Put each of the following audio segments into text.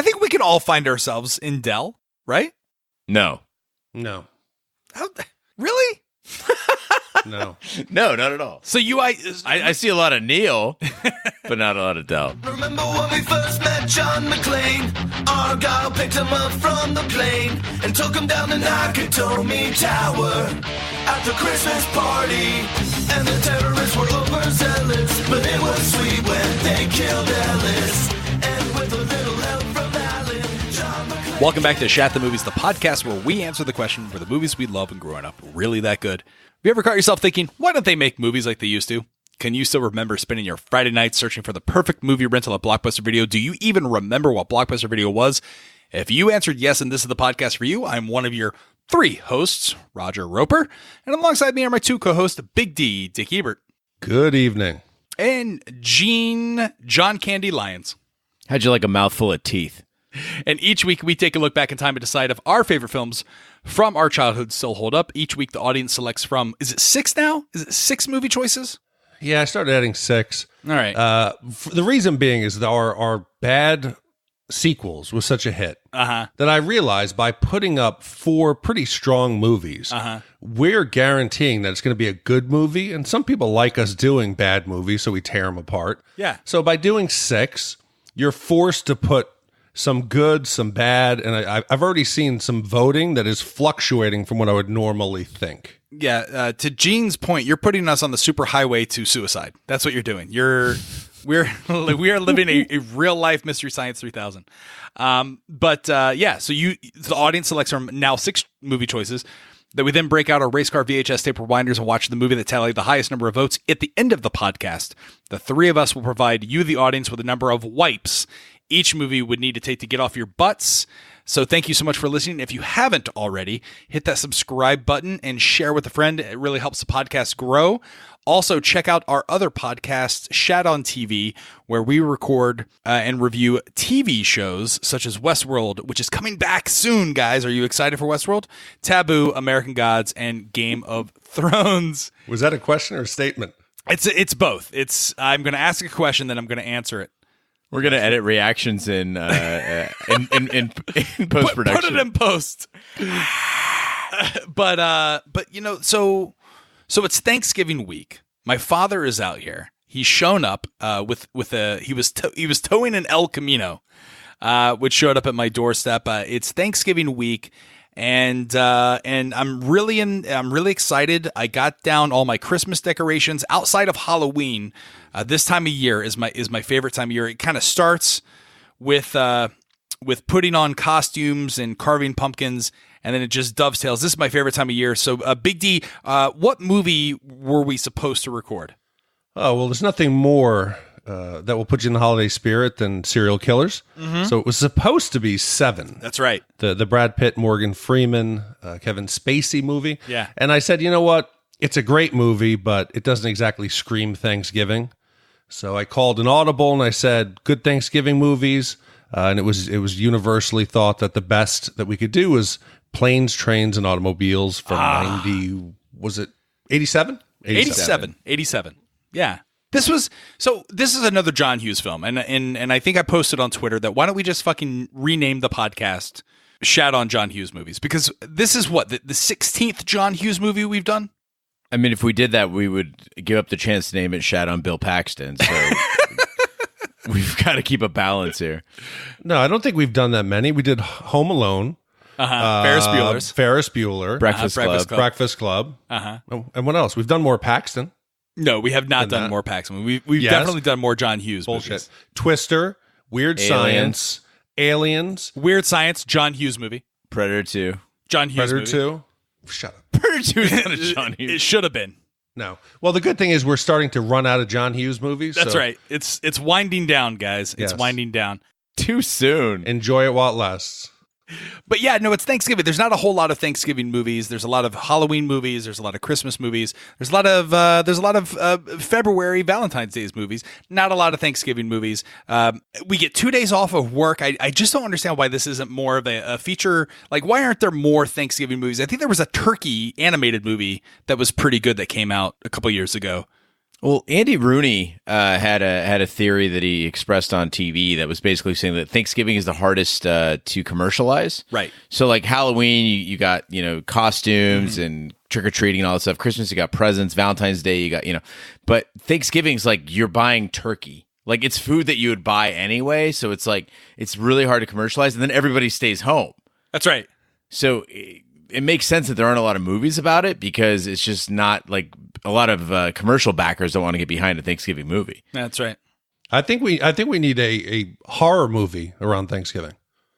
I think we can all find ourselves in Dell, right? No. Really? No. No, not at all. So I see a lot of Neal, but not a lot of Dell. Remember when we first met John McClane? Argyle picked him up from the plane and took him down the Nakatomi Tower at the Christmas party. And the terrorists were overzealous, but it was sweet when they killed Ellis. And with a little help from Alan, John McClane... Welcome back to Shat the Movies, the podcast where we answer the question, were the movies we love and growing up really that good? Have you ever caught yourself thinking, why don't they make movies like they used to? Can you still remember spending your Friday nights searching for the perfect movie rental at Blockbuster Video? Do you even remember what Blockbuster Video was? If you answered yes and this is the podcast for you, I'm one of your 3 hosts, Roger Roper, and alongside me are my 2 co-hosts, Big D, Dick Ebert. Good evening. And John Candy Lyons. How'd you like a mouthful of teeth? And each week we take a look back in time and decide if our favorite films from our childhood still hold up. Each week the audience selects from, is it 6 now? Is it 6 movie choices? Yeah, I started adding 6. All right. The reason being is that our bad sequels was such a hit that I realized by putting up 4 pretty strong movies, we're guaranteeing that it's going to be a good movie. And some people like us doing bad movies, so we tear them apart. Yeah. So by doing 6, you're forced to put some good, some bad, and I've already seen some voting that is fluctuating from what I would normally think. Yeah, to Gene's point, you're putting us on the super highway to suicide. That's what you're doing. We are living a real life Mystery Science 3000. So the audience selects from now 6 movie choices that we then break out our race car VHS tape rewinders and watch the movie that tallied the highest number of votes. At the end of the podcast, the 3 of us will provide you, the audience, with a number of wipes each movie would need to take to get off your butts. So thank you so much for listening. If you haven't already, hit that subscribe button and share with a friend. It really helps the podcast grow. Also, check out our other podcast, Shat on TV, where we record and review TV shows such as Westworld, which is coming back soon, guys. Are you excited for Westworld? Taboo, American Gods, and Game of Thrones. Was that a question or a statement? It's both. I'm going to ask a question, then I'm going to answer it. We're gonna edit reactions in post production. Put it in post. But so it's Thanksgiving week. My father is out here. He's shown up he was towing an El Camino, which showed up at my doorstep. It's Thanksgiving week. And I'm really excited. I got down all my Christmas decorations outside of Halloween. This time of year is my favorite time of year. It kind of starts with putting on costumes and carving pumpkins, and then it just dovetails. This is my favorite time of year. So, Big D, what movie were we supposed to record? Oh, well, there's nothing more that will put you in the holiday spirit than Serial Killers. Mm-hmm. So it was supposed to be 7. That's right. The Brad Pitt, Morgan Freeman, Kevin Spacey movie. Yeah. And I said, you know what? It's a great movie, but it doesn't exactly scream Thanksgiving. So I called an audible and I said, good Thanksgiving movies. And it was universally thought that the best that we could do was Planes, Trains, and Automobiles from 90, was it 87? 87. Yeah. This is another John Hughes film. And I think I posted on Twitter that why don't we just fucking rename the podcast Shat on John Hughes movies? Because this is what, the 16th John Hughes movie we've done? I mean, if we did that, we would give up the chance to name it Shat on Bill Paxton. So we've got to keep a balance here. No, I don't think we've done that many. We did Home Alone. Ferris Bueller. Breakfast Club. Oh, and what else? We've done more Paxton. No, we have not done more Paxton. We've definitely done more John Hughes movies. Twister, Weird Science, Aliens. Weird Science, John Hughes movie. Predator 2. John Hughes movie. Predator 2. Shut up. Predator 2 is not a John Hughes. It should have been. No. Well, the good thing is we're starting to run out of John Hughes movies. That's right. It's winding down, guys. It's winding down. Too soon. Enjoy it while it lasts. But yeah, no, it's Thanksgiving. There's not a whole lot of Thanksgiving movies. There's a lot of Halloween movies. There's a lot of Christmas movies. There's a lot of February Valentine's Day movies. Not a lot of Thanksgiving movies. We get 2 days off of work. I just don't understand why this isn't more of a feature. Like, why aren't there more Thanksgiving movies? I think there was a turkey animated movie that was pretty good that came out a couple years ago. Well, Andy Rooney had a theory that he expressed on TV that was basically saying that Thanksgiving is the hardest to commercialize. Right. So like Halloween, you got, costumes and trick-or-treating and all that stuff. Christmas, you got presents. Valentine's Day, you got, But Thanksgiving's like you're buying turkey. Like it's food that you would buy anyway. So it's like it's really hard to commercialize. And then everybody stays home. That's right. So it makes sense that there aren't a lot of movies about it because it's just not like a lot of commercial backers don't want to get behind a Thanksgiving movie. That's right. I think we need a horror movie around Thanksgiving,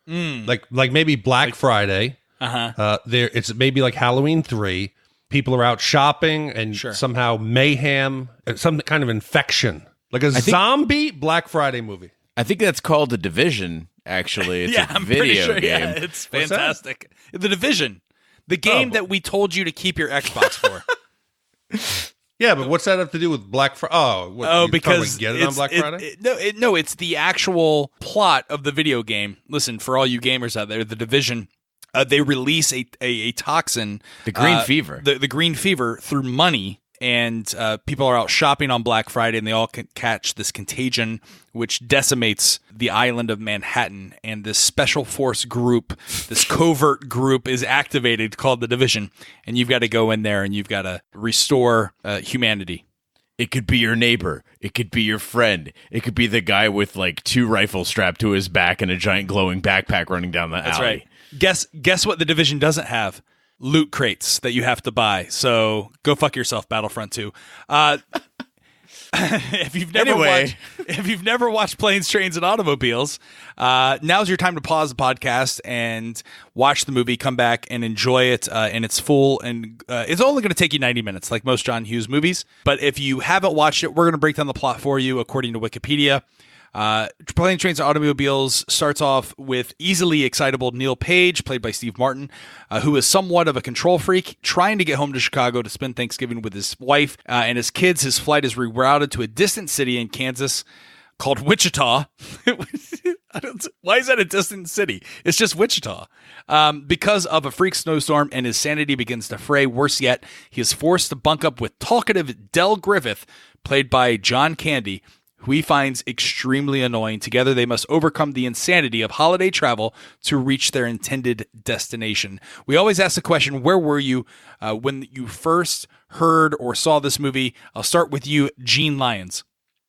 like maybe Black Friday. It's maybe like Halloween 3. People are out shopping and somehow mayhem, some kind of infection, like a zombie Black Friday movie. I think that's called The Division. Actually, it's a I'm video pretty sure. game. Yeah, it's fantastic. The Division, the game that we told you to keep your Xbox for. Yeah, but what's that have to do with Black Friday? Because get it on Black Friday? No, it's the actual plot of the video game. Listen, for all you gamers out there, The Division, they release a toxin, the green fever, the green fever through money, and people are out shopping on Black Friday, and they all can catch this contagion, which decimates the island of Manhattan. And this special force group, this covert group, is activated called the Division, and you've got to go in there and you've got to restore humanity. It could be your neighbor. It could be your friend. It could be the guy with like 2 rifles strapped to his back and a giant glowing backpack running down the alley. That's right. Guess what the Division doesn't have? Loot crates that you have to buy. So go fuck yourself, Battlefront 2. If you've never watched Planes, Trains, and Automobiles, now's your time to pause the podcast and watch the movie. Come back and enjoy it in its full. And it's only going to take you 90 minutes, like most John Hughes movies. But if you haven't watched it, we're going to break down the plot for you according to Wikipedia. Planes, Trains, and Automobiles starts off with easily excitable Neal Page, played by Steve Martin, who is somewhat of a control freak, trying to get home to Chicago to spend Thanksgiving with his wife and his kids. His flight is rerouted to a distant city in Kansas called Wichita. Why is that a distant city? It's just Wichita. Because of a freak snowstorm and his sanity begins to fray. Worse yet, he is forced to bunk up with talkative Del Griffith, played by John Candy, who he finds extremely annoying. Together, they must overcome the insanity of holiday travel to reach their intended destination. We always ask the question, where were you when you first heard or saw this movie? I'll start with you, Gene Lyons.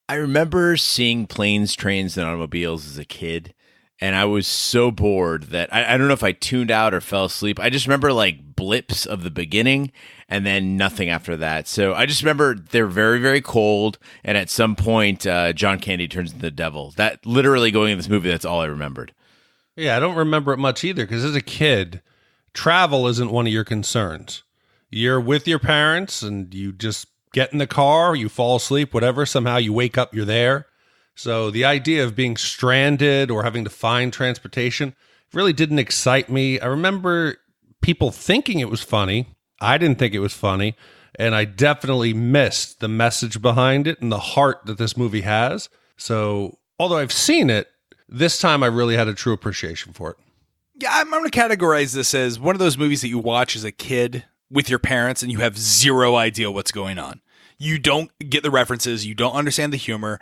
I remember seeing Planes, Trains, and Automobiles as a kid, and I was so bored that I don't know if I tuned out or fell asleep. I just remember like blips of the beginning and then nothing after that. So I just remember they're very, very cold, and at some point, John Candy turns into the devil. That literally going in this movie, that's all I remembered. Yeah, I don't remember it much either, because as a kid, travel isn't one of your concerns. You're with your parents, and you just get in the car, you fall asleep, whatever. Somehow you wake up, you're there. So the idea of being stranded or having to find transportation really didn't excite me. I remember people thinking it was funny. I didn't think it was funny. And I definitely missed the message behind it and the heart that this movie has. So although I've seen it, this time I really had a true appreciation for it. Yeah, I'm going to categorize this as one of those movies that you watch as a kid with your parents and you have zero idea what's going on. You don't get the references. You don't understand the humor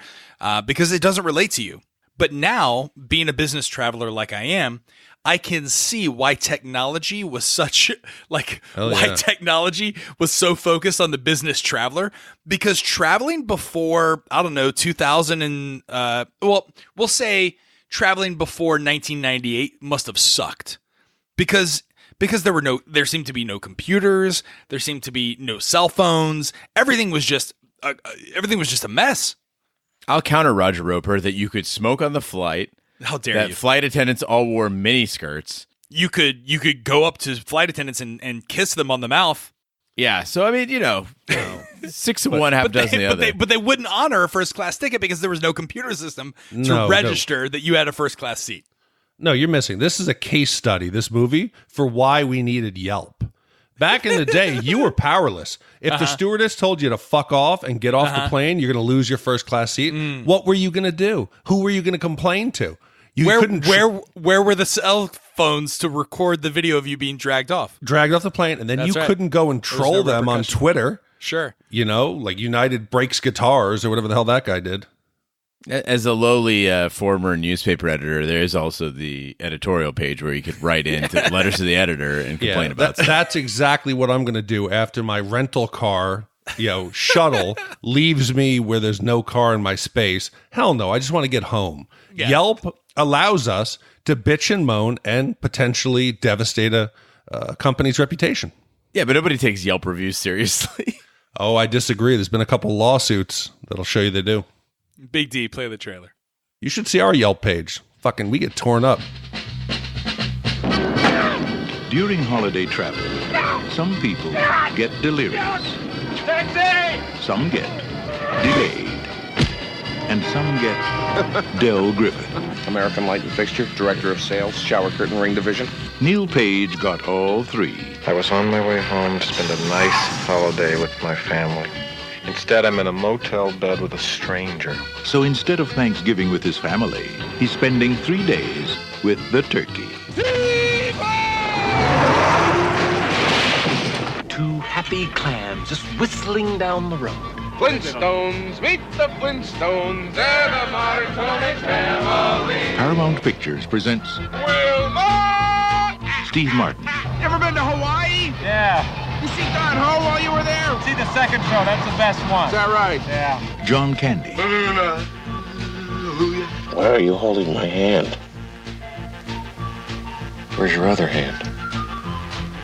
because it doesn't relate to you. But now, being a business traveler like I am, I can see why technology was technology was so focused on the business traveler, because traveling before, 2000 and, we'll say traveling before 1998 must have sucked because there seemed to be no computers, there seemed to be no cell phones. Everything was just a mess. I'll counter Roger Roper that you could smoke on the flight. How dare that you? Flight attendants all wore mini skirts. You could go up to flight attendants and kiss them on the mouth. Yeah, so I mean, 6 of one, half dozen the other. But they wouldn't honor a first class ticket because there was no computer system to register that you had a first class seat. No, you're missing. This is a case study, this movie, for why we needed Yelp. Back in the day, you were powerless. If the stewardess told you to fuck off and get off the plane, you're going to lose your first class seat. What were you going to do? Who were you going to complain to? Where were the cell phones to record the video of you being dragged off? Dragged off the plane, and then couldn't go and troll them on Twitter. Sure. You know, like United Breaks Guitars or whatever the hell that guy did. As a lowly former newspaper editor, there is also the editorial page where you could write in letters to the editor and complain about stuff. That's exactly what I'm going to do after my rental car, shuttle leaves me where there's no car in my space. Hell no, I just want to get home. Yeah. Yelp allows us to bitch and moan and potentially devastate a company's reputation. Yeah, but nobody takes Yelp reviews seriously. Oh, I disagree. There's been a couple lawsuits that'll show you they do. Big D, play the trailer. You should see our Yelp page. Fucking, we get torn up. During holiday travel, some people get delirious. Some get delayed. And some get Del Griffith. American Light and Fixture, Director of Sales, Shower Curtain Ring Division. Neal Page got all three. I was on my way home to spend a nice holiday with my family. Instead, I'm in a motel bed with a stranger. So instead of Thanksgiving with his family, he's spending 3 days with the turkey. Two happy clams just whistling down the road. Flintstones, meet the Flintstones, they're the Marconi family. Paramount Pictures presents Wilma! Steve Martin, You ever been to Hawaii? Yeah. You see Don Ho while you were there? See the second show. That's the best one. Is that right? Yeah. John Candy, Why are you holding my hand? Where's your other hand?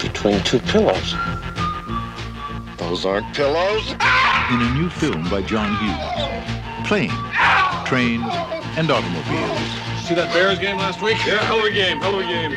Between two pillows. Those aren't pillows. in a new film by John Hughes. Planes, trains, and automobiles. See that Bears game last week? Yeah, hell of a game, hell of a game.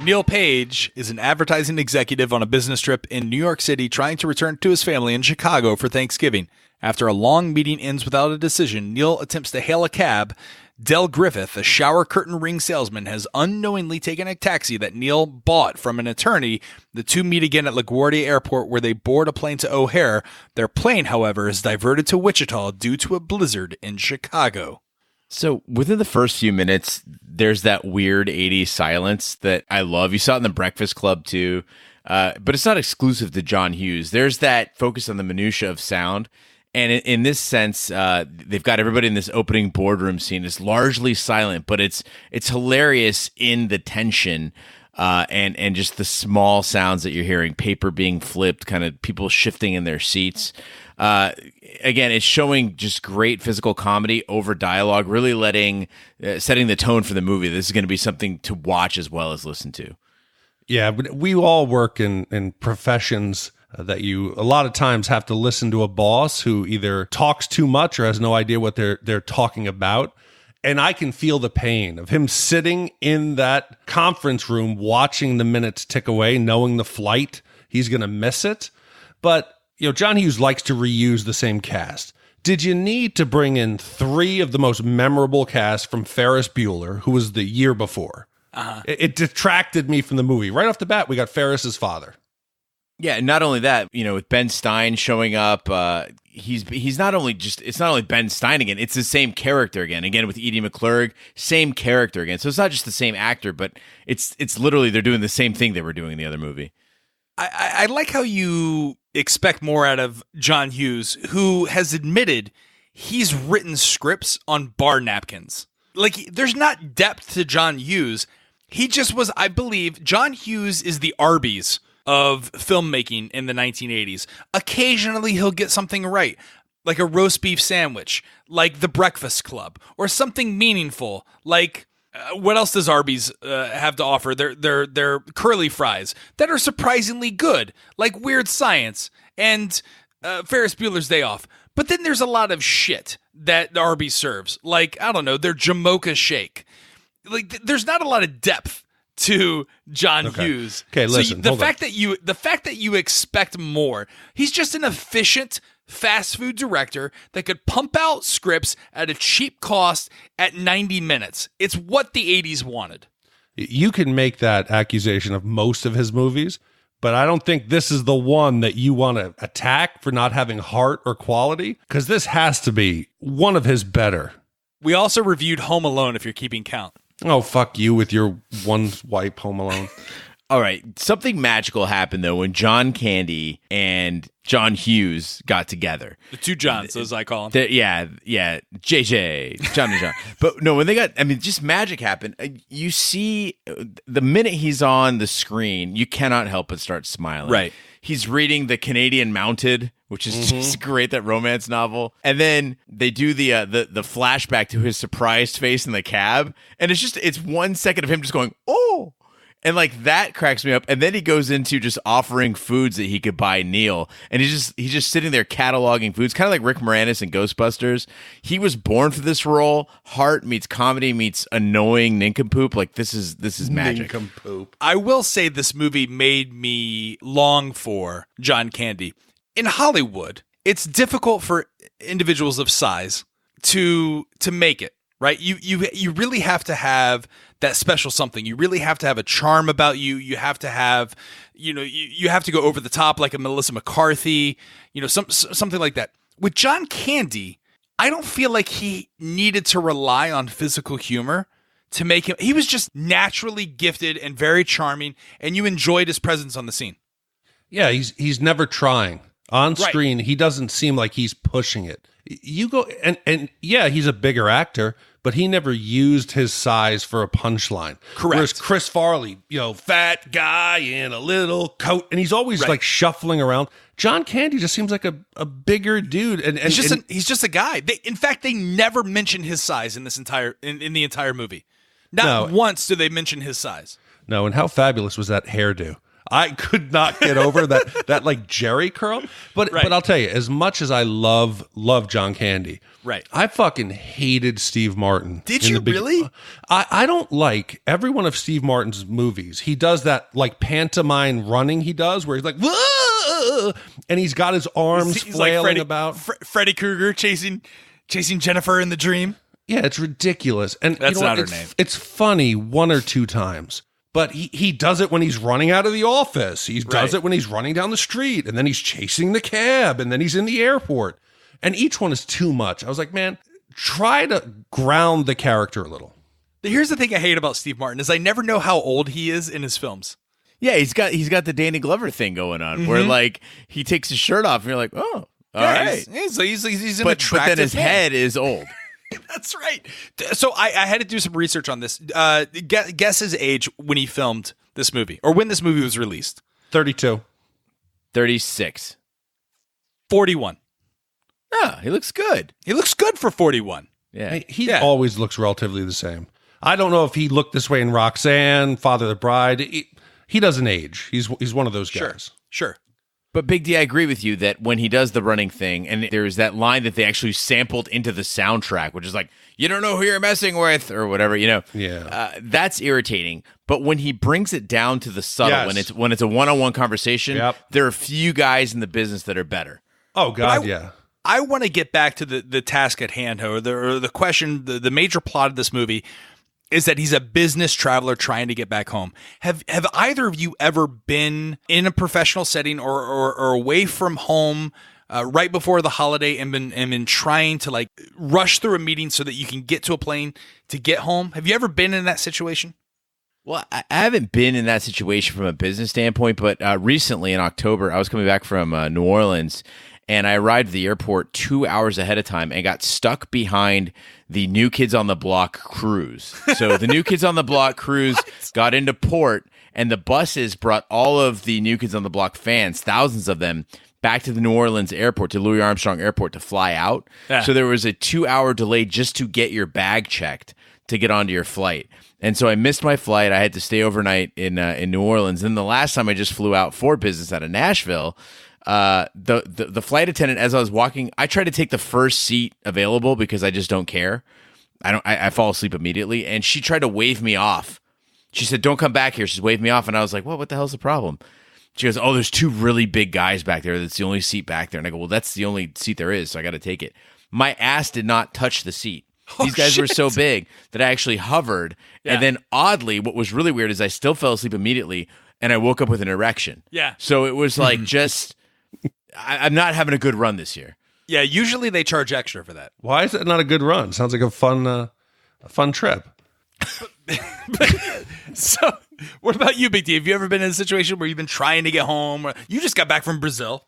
Neal Page is an advertising executive on a business trip in New York City trying to return to his family in Chicago for Thanksgiving. After a long meeting ends without a decision, Neal attempts to hail a cab. Del Griffith, a shower curtain ring salesman, has unknowingly taken a taxi that Neal bought from an attorney. The two meet again at LaGuardia Airport where they board a plane to O'Hare. Their plane, however, is diverted to Wichita due to a blizzard in Chicago. So within the first few minutes, there's that weird 80s silence that I love. You saw it in The Breakfast Club too, but it's not exclusive to John Hughes. There's that focus on the minutia of sound. And in this sense, they've got everybody in this opening boardroom scene. It's largely silent, but it's hilarious in the tension and just the small sounds that you're hearing, paper being flipped, kind of people shifting in their seats. Again, it's showing just great physical comedy over dialogue, really setting the tone for the movie. This is going to be something to watch as well as listen to. Yeah, but we all work in professions that you a lot of times have to listen to a boss who either talks too much or has no idea what they're talking about. And I can feel the pain of him sitting in that conference room watching the minutes tick away, knowing the flight, he's going to miss it. But, John Hughes likes to reuse the same cast. Did you need to bring in three of the most memorable cast from Ferris Bueller, who was the year before? Uh-huh. It detracted me from the movie. Right off the bat, we got Ferris's father. Yeah, not only that, with Ben Stein showing up, he's not only it's not only Ben Stein again, it's the same character again. Again with Edie McClurg, same character again. So it's not just the same actor, but it's literally they're doing the same thing they were doing in the other movie. I like how you expect more out of John Hughes, who has admitted he's written scripts on bar napkins. Like, there's not depth to John Hughes. He just was, I believe, John Hughes is the Arby's of filmmaking in the 1980s. Occasionally he'll get something right, like a roast beef sandwich, like The Breakfast Club, or something meaningful, like what else does Arby's have to offer? Their curly fries that are surprisingly good, like Weird Science and Ferris Bueller's Day Off. But then there's a lot of shit that Arby's serves, like, I don't know, their Jamocha shake. Like, there's not a lot of depth to John Hughes. Okay, listen. So the fact that you expect more, he's just an efficient fast food director that could pump out scripts at a cheap cost at 90 minutes. It's what the 80s wanted. You can make that accusation of most of his movies, but I don't think this is the one that you want to attack for not having heart or quality, because this has to be one of his better. We also reviewed Home Alone, if you're keeping count. Oh, fuck you with your one wipe Home Alone. All right, something magical happened though when John Candy and John Hughes got together. The two Johns, as I call them. Yeah, JJ, John and John. But no, when they got, I mean, just magic happened. You see, the minute he's on the screen, you cannot help but start smiling. Right. He's reading The Canadian Mounted, which is just great, that romance novel. And then they do the flashback to his surprised face in the cab, and it's 1 second of him just going, oh. And like that cracks me up. And then he goes into just offering foods that he could buy Neal. And he's just sitting there cataloging foods, kind of like Rick Moranis in Ghostbusters. He was born for this role. Heart meets comedy meets annoying nincompoop. Like this is magic. Nincompoop. I will say this movie made me long for John Candy. In Hollywood, it's difficult for individuals of size to make it. Right? You really have to have that special something. You really have to have a charm about you. You have to have, you have to go over the top like a Melissa McCarthy, something like that. With John Candy, I don't feel like he needed to rely on physical humor to make him. He was just naturally gifted and very charming, and you enjoyed his presence on the scene. Yeah, he's never trying. On screen, he doesn't seem like he's pushing it. You go and yeah, he's a bigger actor, but he never used his size for a punchline. Correct. Whereas Chris Farley, fat guy in a little coat, and he's always like shuffling around. John Candy just seems like a bigger dude, and he's just a guy. In fact, they never mention his size in this entire in the entire movie. Not once do they mention his size. No, and how fabulous was that hairdo? I could not get over that like Jerry curl. But I'll tell you, as much as I love John Candy, I fucking hated Steve Martin. Did you really? I don't like every one of Steve Martin's movies. He does that like pantomime running he does where he's like, whoa! And he's got his arms flailing like about. Freddy Krueger chasing Jennifer in the dream. Yeah, it's ridiculous. And that's not her name. It's funny one or two times. But he does it when he's running out of the office. He does it when he's running down the street. And then he's chasing the cab. And then he's in the airport. And each one is too much. I was like, man, try to ground the character a little. Here's the thing I hate about Steve Martin is I never know how old he is in his films. Yeah, he's got the Danny Glover thing going on where like he takes his shirt off and you're like, oh, all right. He's an attractive but then his man. Head is old. That's right. So I had to do some research on this. Guess his age when he filmed this movie or when this movie was released. 32. 36. 41. Oh, he looks good. He looks good for 41. Yeah. He always looks relatively the same. I don't know if he looked this way in Roxanne, Father of the Bride. He doesn't age. He's one of those guys. Sure. But Big D, I agree with you that when he does the running thing, and there's that line that they actually sampled into the soundtrack, which is like, you don't know who you're messing with, or whatever, that's irritating. But when he brings it down to the subtle, when it's a one-on-one conversation, there are a few guys in the business that are better. Oh, God, yeah. I want to get back to the task at hand, or the question, the major plot of this movie is that he's a business traveler trying to get back home. Have either of you ever been in a professional setting or away from home right before the holiday and been trying to like rush through a meeting so that you can get to a plane to get home? Have you ever been in that situation? Well, I haven't been in that situation from a business standpoint, but recently in October, I was coming back from New Orleans, and I arrived at the airport 2 hours ahead of time and got stuck behind the New Kids on the Block cruise. So the New Kids on the Block cruise got into port, and the buses brought all of the New Kids on the Block fans, thousands of them, back to the New Orleans airport, to Louis Armstrong Airport, to fly out. Yeah. So there was a 2-hour delay just to get your bag checked to get onto your flight. And so I missed my flight. I had to stay overnight in New Orleans. And the last time I just flew out for business out of Nashville, the flight attendant, as I was walking, I tried to take the first seat available because I just don't care. I fall asleep immediately. And she tried to wave me off. She said, "Don't come back here." She's waved me off. And I was like, what the hell's the problem? She goes, "Oh, there's 2 really big guys back there. That's the only seat back there." And I go, "Well, that's the only seat there is, so I got to take it." My ass did not touch the seat. These guys were so big that I actually hovered. Yeah. And then oddly, what was really weird is I still fell asleep immediately and I woke up with an erection. Yeah. So it was like I'm not having a good run this year. Yeah. Usually they charge extra for that. Why is it not a good run? Sounds like a fun trip. What about you, Big D? Have you ever been in a situation where you've been trying to get home? Or you just got back from Brazil.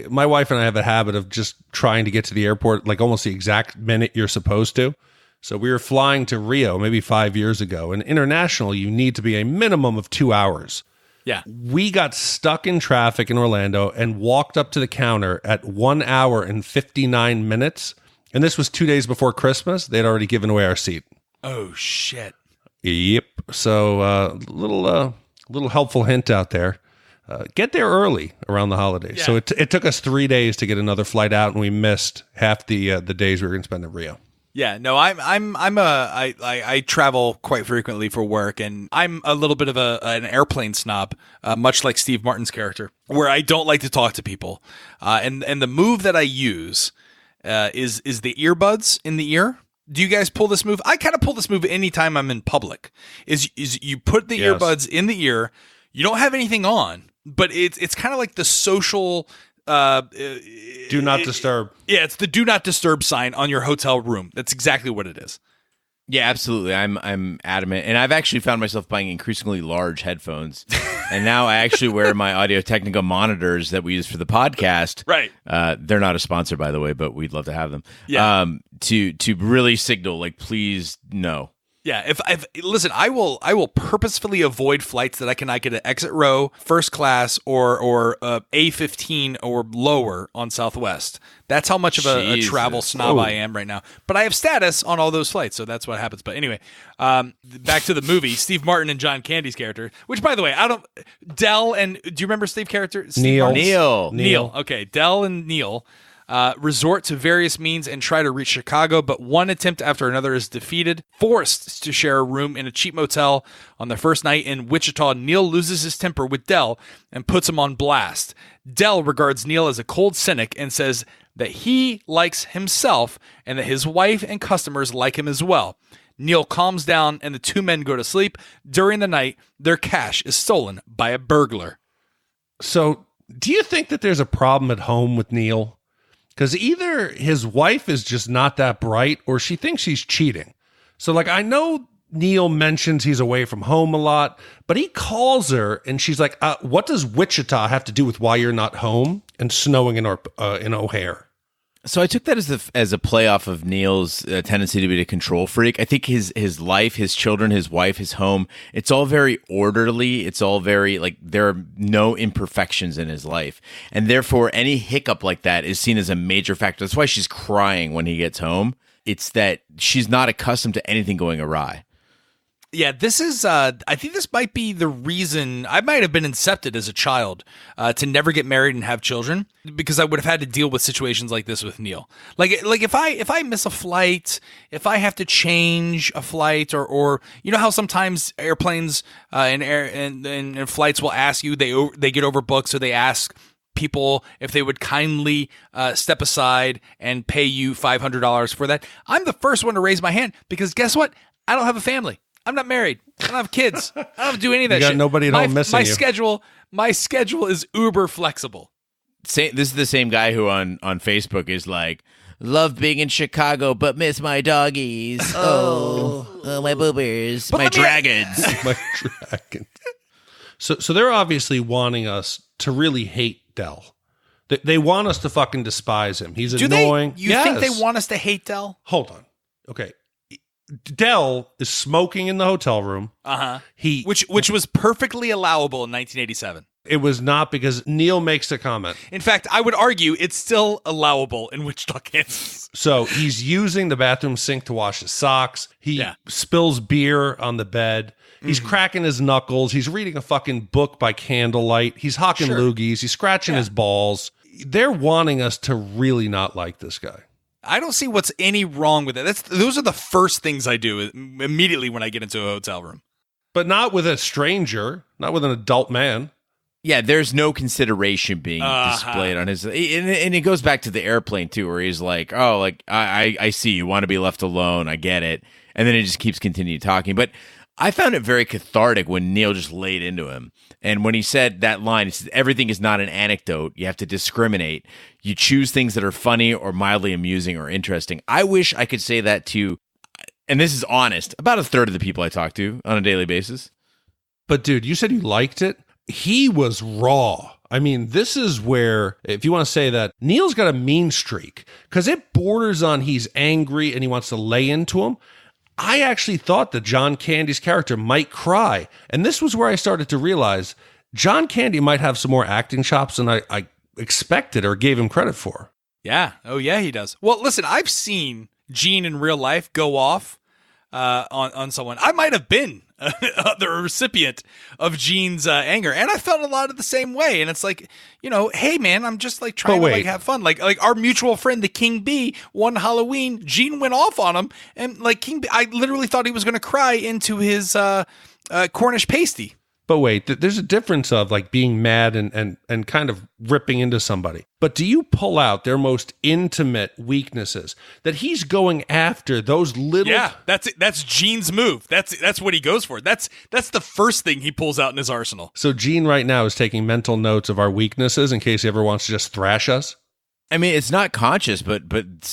My wife and I have a habit of just trying to get to the airport like almost the exact minute you're supposed to. So we were flying to Rio maybe 5 years ago. And international, you need to be a minimum of 2 hours. Yeah. We got stuck in traffic in Orlando and walked up to the counter at 1 hour and 59 minutes. And this was 2 days before Christmas. They'd already given away our seat. Oh, shit. Yep. So little helpful hint out there. Get there early around the holidays. Yeah. So it took us 3 days to get another flight out, and we missed half the days we were going to spend in Rio. Yeah, no, I travel quite frequently for work, and I'm a little bit of an airplane snob, much like Steve Martin's character, where I don't like to talk to people. And the move that I use is the earbuds in the ear. Do you guys pull this move? I kind of pull this move anytime I'm in public. Is you put the earbuds in the ear, you don't have anything on, but it's kind of like the social. Do not disturb. Yeah, it's the do not disturb sign on your hotel room. That's exactly what it is. Yeah, absolutely. I'm adamant, and I've actually found myself buying increasingly large headphones, and now I actually wear my Audio-Technica monitors that we use for the podcast. Right. They're not a sponsor, by the way, but we'd love to have them. Yeah. To really signal, like, please no. Yeah, if listen, I will purposefully avoid flights that I can get an exit row, first class, or A15 or lower on Southwest. That's how much of a travel snob I am right now. But I have status on all those flights, so that's what happens. But anyway, back to the movie. Steve Martin and John Candy's character, which, by the way, Del and do you remember Steve character? Neal. Neal. Okay, Del and Neal. Resort to various means and try to reach Chicago, but one attempt after another is defeated. Forced to share a room in a cheap motel on the first night in Wichita, Neal loses his temper with Del and puts him on blast. Del regards Neal as a cold cynic and says that he likes himself and that his wife and customers like him as well. Neal calms down and the two men go to sleep. During the night, their cash is stolen by a burglar. So do you think that there's a problem at home with Neal? Because either his wife is just not that bright or she thinks he's cheating. So, like, I know Neal mentions he's away from home a lot, but he calls her and she's like, what does Wichita have to do with why you're not home and snowing in O'Hare? So I took that as a play off of Neal's tendency to be a control freak. I think his life, his children, his wife, his home, it's all very orderly. It's all very, like, there are no imperfections in his life. And therefore, any hiccup like that is seen as a major factor. That's why she's crying when he gets home. It's that she's not accustomed to anything going awry. Yeah, this is, I think this might be the reason I might have been incepted as a child to never get married and have children, because I would have had to deal with situations like this with Neal. Like if I miss a flight, if I have to change a flight, or you know how sometimes airplanes and flights will ask you, they get overbooked, so they ask people if they would kindly step aside and pay you $500 for that. I'm the first one to raise my hand because guess what? I don't have a family. I'm not married. I don't have kids. I don't have to do any of that you got shit. Nobody at home missing you. My schedule is uber flexible. This is the same guy who on Facebook is like, love being in Chicago, but miss my doggies. Oh, my boobers. My dragons. My dragons. So they're obviously wanting us to really hate Del. They want us to fucking despise him. He's annoying. You think they want us to hate Del? Hold on. Okay. Del is smoking in the hotel room. Which was perfectly allowable in 1987. It was not, because Neal makes a comment. In fact, I would argue it's still allowable in Wichita, Kansas. So he's using the bathroom sink to wash his socks. He spills beer on the bed. He's cracking his knuckles. He's reading a fucking book by candlelight. He's hawking loogies. He's scratching his balls. They're wanting us to really not like this guy. I don't see what's any wrong with it. Those are the first things I do immediately when I get into a hotel room. But not with a stranger, not with an adult man. Yeah, there's no consideration being displayed on his, and it goes back to the airplane too, where he's like, "Oh, like I see you want to be left alone. I get it," and then it just keeps continuing talking. But I found it very cathartic when Neal just laid into him, and when he said that line, he said, "Everything is not an anecdote. You have to discriminate. You choose things that are funny or mildly amusing or interesting." I wish I could say that to, and this is honest, about a third of the people I talk to on a daily basis. But dude, you said you liked it. He was raw. I mean, this is where, if you want to say that, Neal's got a mean streak because it borders on he's angry and he wants to lay into him. I actually thought that John Candy's character might cry. And this was where I started to realize John Candy might have some more acting chops than I expected or gave him credit for. Yeah. Oh, yeah, he does. Well, listen, I've seen Gene in real life go off on someone. I might have been the recipient of Gene's anger, and I felt a lot of the same way. And it's like, hey man, I'm just like trying to like have fun. Like our mutual friend, the King Bee, one Halloween, Gene went off on him, and like King Bee, I literally thought he was going to cry into his Cornish pasty. But wait, there's a difference of like being mad and kind of ripping into somebody. But do you pull out their most intimate weaknesses that he's going after those little? Yeah, that's it. That's Gene's move. That's what he goes for. That's the first thing he pulls out in his arsenal. So Gene right now is taking mental notes of our weaknesses in case he ever wants to just thrash us. I mean, it's not conscious, but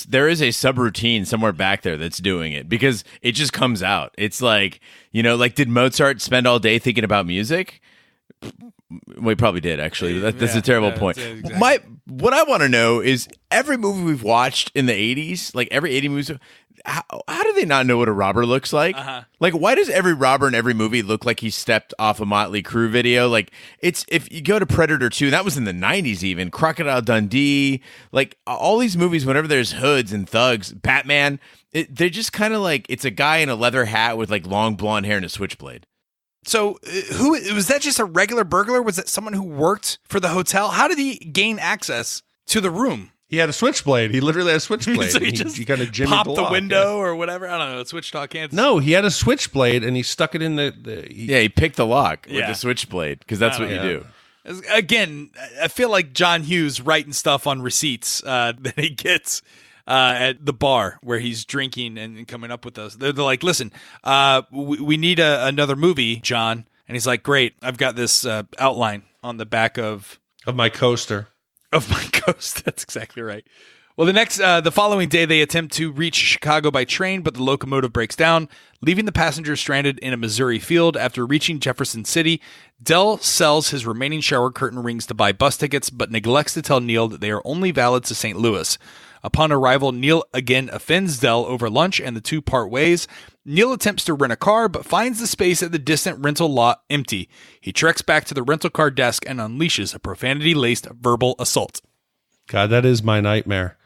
there is a subroutine somewhere back there that's doing it because it just comes out. It's like, like did Mozart spend all day thinking about music? Well, he probably did, actually. That's a terrible point. Exactly. What I want to know is every movie we've watched in the 80s, like every 80 movie, how do they not know what a robber looks like? Like, why does every robber in every movie look like he stepped off a Motley Crue video? Like, if you go to Predator 2, that was in the 90s even, Crocodile Dundee, like all these movies, whenever there's hoods and thugs, Batman, they're just kind of like, it's a guy in a leather hat with like long blonde hair and a switchblade. So who was that? Just a regular burglar? Was it someone who worked for the hotel? How did he gain access to the room? He had a switchblade. He literally had a switchblade. So he kind of popped the window or whatever. I don't know. Switch talk hands. No, he had a switchblade and he stuck it in he picked the lock with the switchblade because that's what you do. Again, I feel like John Hughes writing stuff on receipts that he gets at the bar where he's drinking and coming up with those. They're like, listen, we need another movie, John. And he's like, great. I've got this outline on the back of my coaster. Of my coast. That's exactly right. Well, the following day, they attempt to reach Chicago by train, but the locomotive breaks down, leaving the passengers stranded in a Missouri field. After reaching Jefferson City, Dell sells his remaining shower curtain rings to buy bus tickets, but neglects to tell Neal that they are only valid to St. Louis. Upon arrival, Neal again offends Dell over lunch, and the two part ways. Neal attempts to rent a car, but finds the space at the distant rental lot empty. He treks back to the rental car desk and unleashes a profanity-laced verbal assault. God, that is my nightmare.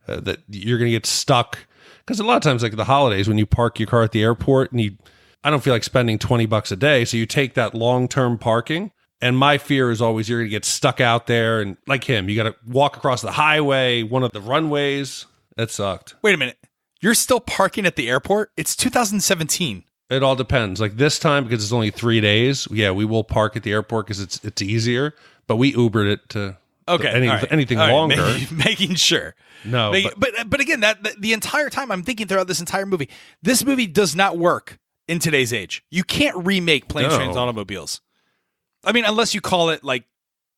That you're going to get stuck. Because a lot of times, like the holidays, when you park your car at the airport, and I don't feel like spending $20 a day, so you take that long-term parking. And my fear is always you're going to get stuck out there. And like him, you got to walk across the highway, one of the runways. That sucked. Wait a minute. You're still parking at the airport? It's 2017. It all depends. Like this time, because it's only 3 days, yeah, we will park at the airport because it's easier. But we Ubered it to anything longer. Making sure. No. But again, the entire time I'm thinking throughout this entire movie, this movie does not work in today's age. You can't remake Planes, Trains, Automobiles. I mean, unless you call it like,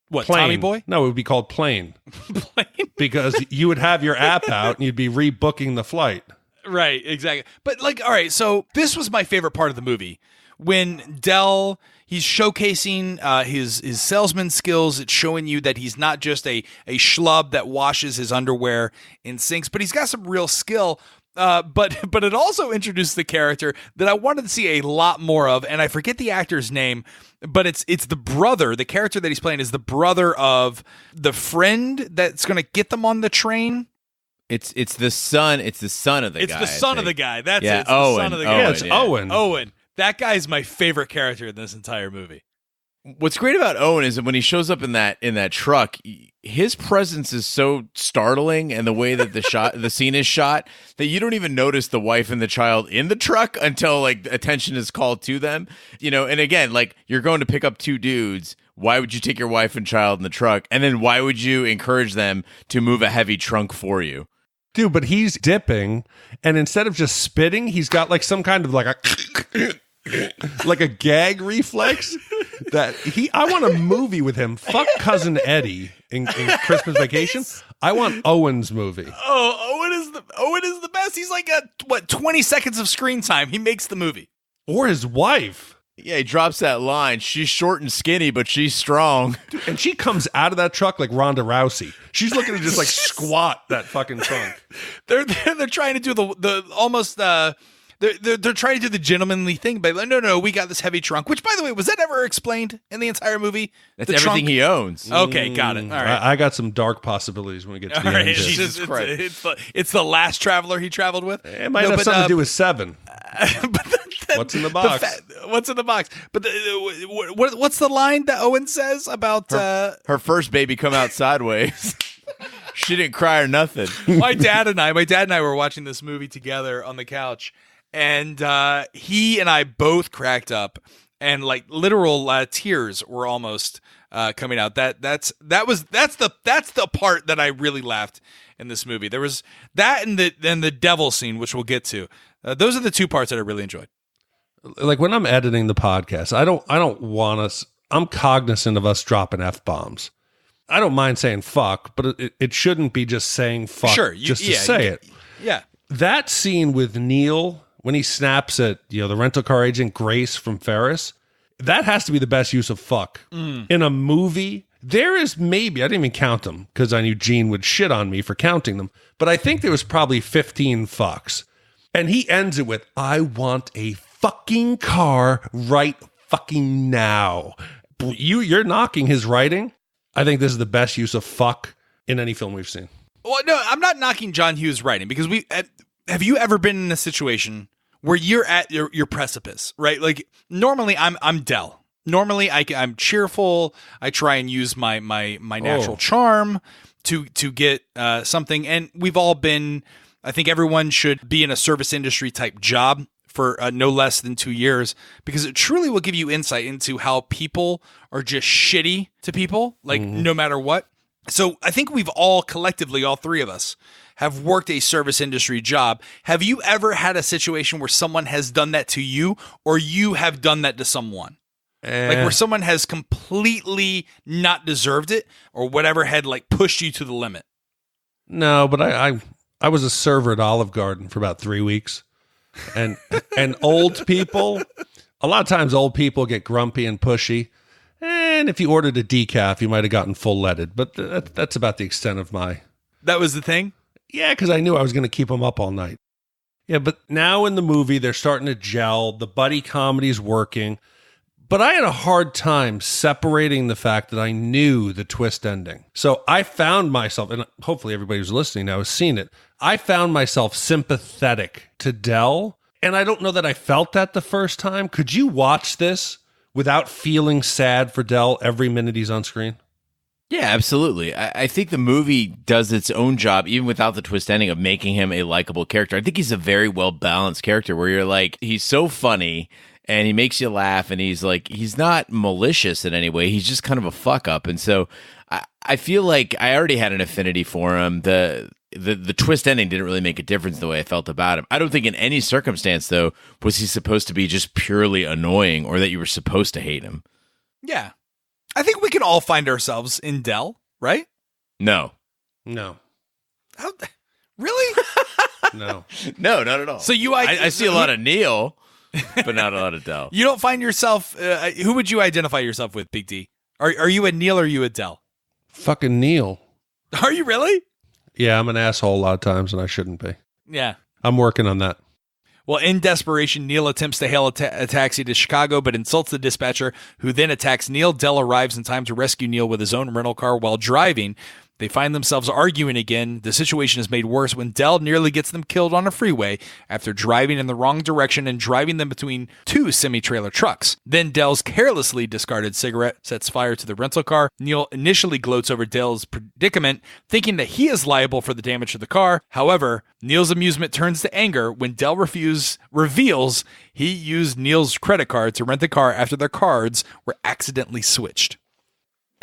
what, Plane. Tommy Boy? No, it would be called Plane. Plane? Because you would have your app out and you'd be rebooking the flight. Right, exactly. But like, all right, so this was my favorite part of the movie. When Dell, he's showcasing his salesman skills. It's showing you that he's not just a schlub that washes his underwear in sinks, but he's got some real skill. But it also introduced the character that I wanted to see a lot more of, and I forget the actor's name, but it's the brother. The character that he's playing is the brother of the friend that's going to get them on the train. It's the son. It's the son of the guy. It's the son of the guy. That's it. It's the son of the guy. Yeah, it's Owen. Owen. That guy is my favorite character in this entire movie. What's great about Owen is that when he shows up in that truck, his presence is so startling, and the way that the scene is shot, that you don't even notice the wife and the child in the truck until like attention is called to them. And again, like you're going to pick up two dudes. Why would you take your wife and child in the truck? And then why would you encourage them to move a heavy trunk for you? Dude, but he's dipping, and instead of just spitting, he's got like some kind of like a like a gag reflex that I want a movie with him. Fuck Cousin Eddie in Christmas Vacation. I want Owen's movie. Oh, Owen is the best. He's like 20 seconds of screen time. He makes the movie. Or his wife. Yeah, he drops that line. She's short and skinny, but she's strong. Dude, and she comes out of that truck like Ronda Rousey. She's looking to just like squat that fucking trunk. They're trying to do the almost they're trying to do the gentlemanly thing, but like, no, we got this heavy trunk. Which, by the way, was that ever explained in the entire movie? That's the everything trunk? he owns. Okay, got it. All right, I got some dark possibilities when we get to the all right. end. Jesus Christ. It's the last traveler he traveled with. It might have something to do with 7. But What's in the box? What's in the box? But what's the line that Owen says about Her first baby come out sideways. She didn't cry or nothing. my dad and I were watching this movie together on the couch, and he and I both cracked up, and like literal tears were almost coming out. That's the part that I really laughed in this movie. There was that and the devil scene, which we'll get to. Those are the two parts that I really enjoyed. Like when I'm editing the podcast, I don't want us. I'm cognizant of us dropping F-bombs. I don't mind saying fuck, but it shouldn't be just saying fuck to say it. Yeah. That scene with Neal when he snaps at the rental car agent Grace from Ferris, that has to be the best use of fuck in a movie. There is maybe, I didn't even count them because I knew Gene would shit on me for counting them, but I think there was probably 15 fucks. And he ends it with, I want a fucking car right fucking now. You're knocking his writing. I think this is the best use of fuck in any film we've seen. Well, no, I'm not knocking John Hughes' writing because have you ever been in a situation where you're at your precipice, right? Like normally I'm Del. Normally I'm cheerful. I try and use my natural charm to get something. And we've all been, I think everyone should be in a service industry type job for no less than 2 years, because it truly will give you insight into how people are just shitty to people, like no matter what. So I think we've all collectively, all three of us, have worked a service industry job. Have you ever had a situation where someone has done that to you, or you have done that to someone? Like where someone has completely not deserved it, or whatever had like pushed you to the limit? No, but I was a server at Olive Garden for about 3 weeks. And old people, a lot of times old people get grumpy and pushy. And if you ordered a decaf, you might have gotten full leaded. But that's about the extent of my... That was the thing? Yeah, because I knew I was going to keep them up all night. Yeah, but now in the movie, they're starting to gel. The buddy comedy's working. But I had a hard time separating the fact that I knew the twist ending. So I found myself, and hopefully everybody who's listening now has seen it, I found myself sympathetic to Del, and I don't know that I felt that the first time. Could you watch this without feeling sad for Del every minute he's on screen? Yeah, absolutely. I think the movie does its own job, even without the twist ending, of making him a likable character. I think he's a very well-balanced character where you're like, he's so funny, and he makes you laugh, and he's like, he's not malicious in any way. He's just kind of a fuck up. And so I feel like I already had an affinity for him. The twist ending didn't really make a difference the way I felt about him. I don't think in any circumstance, though, was he supposed to be just purely annoying or that you were supposed to hate him. Yeah. I think we can all find ourselves in Del, right? No. Really? No. No, not at all. So I see a lot of Neal, but not a lot of Del. You don't find yourself, who would you identify yourself with, Big D? Are you a Neal or are you a Del? Fucking Neal. Are you really? Yeah, I'm an asshole a lot of times, and I shouldn't be. Yeah. I'm working on that. Well, in desperation, Neal attempts to hail a taxi to Chicago, but insults the dispatcher, who then attacks Neal. Del arrives in time to rescue Neal with his own rental car while driving. They find themselves arguing again. The situation is made worse when Del nearly gets them killed on a freeway after driving in the wrong direction and driving them between two semi-trailer trucks. Then Del's carelessly discarded cigarette sets fire to the rental car. Neal initially gloats over Del's predicament, thinking that he is liable for the damage to the car. However, Neal's amusement turns to anger when Del reveals he used Neal's credit card to rent the car after their cards were accidentally switched.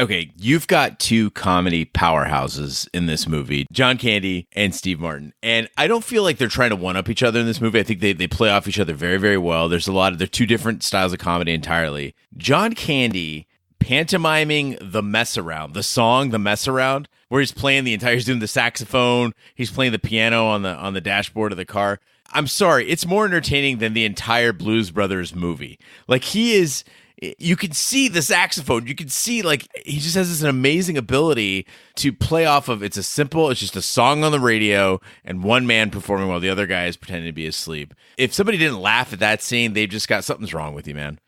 Okay, you've got two comedy powerhouses in this movie, John Candy and Steve Martin. And I don't feel like they're trying to one-up each other in this movie. I think they play off each other very, very well. They're two different styles of comedy entirely. John Candy pantomiming The Mess Around, the song The Mess Around, where he's doing the saxophone, he's playing the piano on the dashboard of the car. I'm sorry, it's more entertaining than the entire Blues Brothers movie. Like, you can see the saxophone. You can see, like, he just has this amazing ability to play off of, it's just a song on the radio and one man performing while the other guy is pretending to be asleep. If somebody didn't laugh at that scene, they've just got something's wrong with you, man.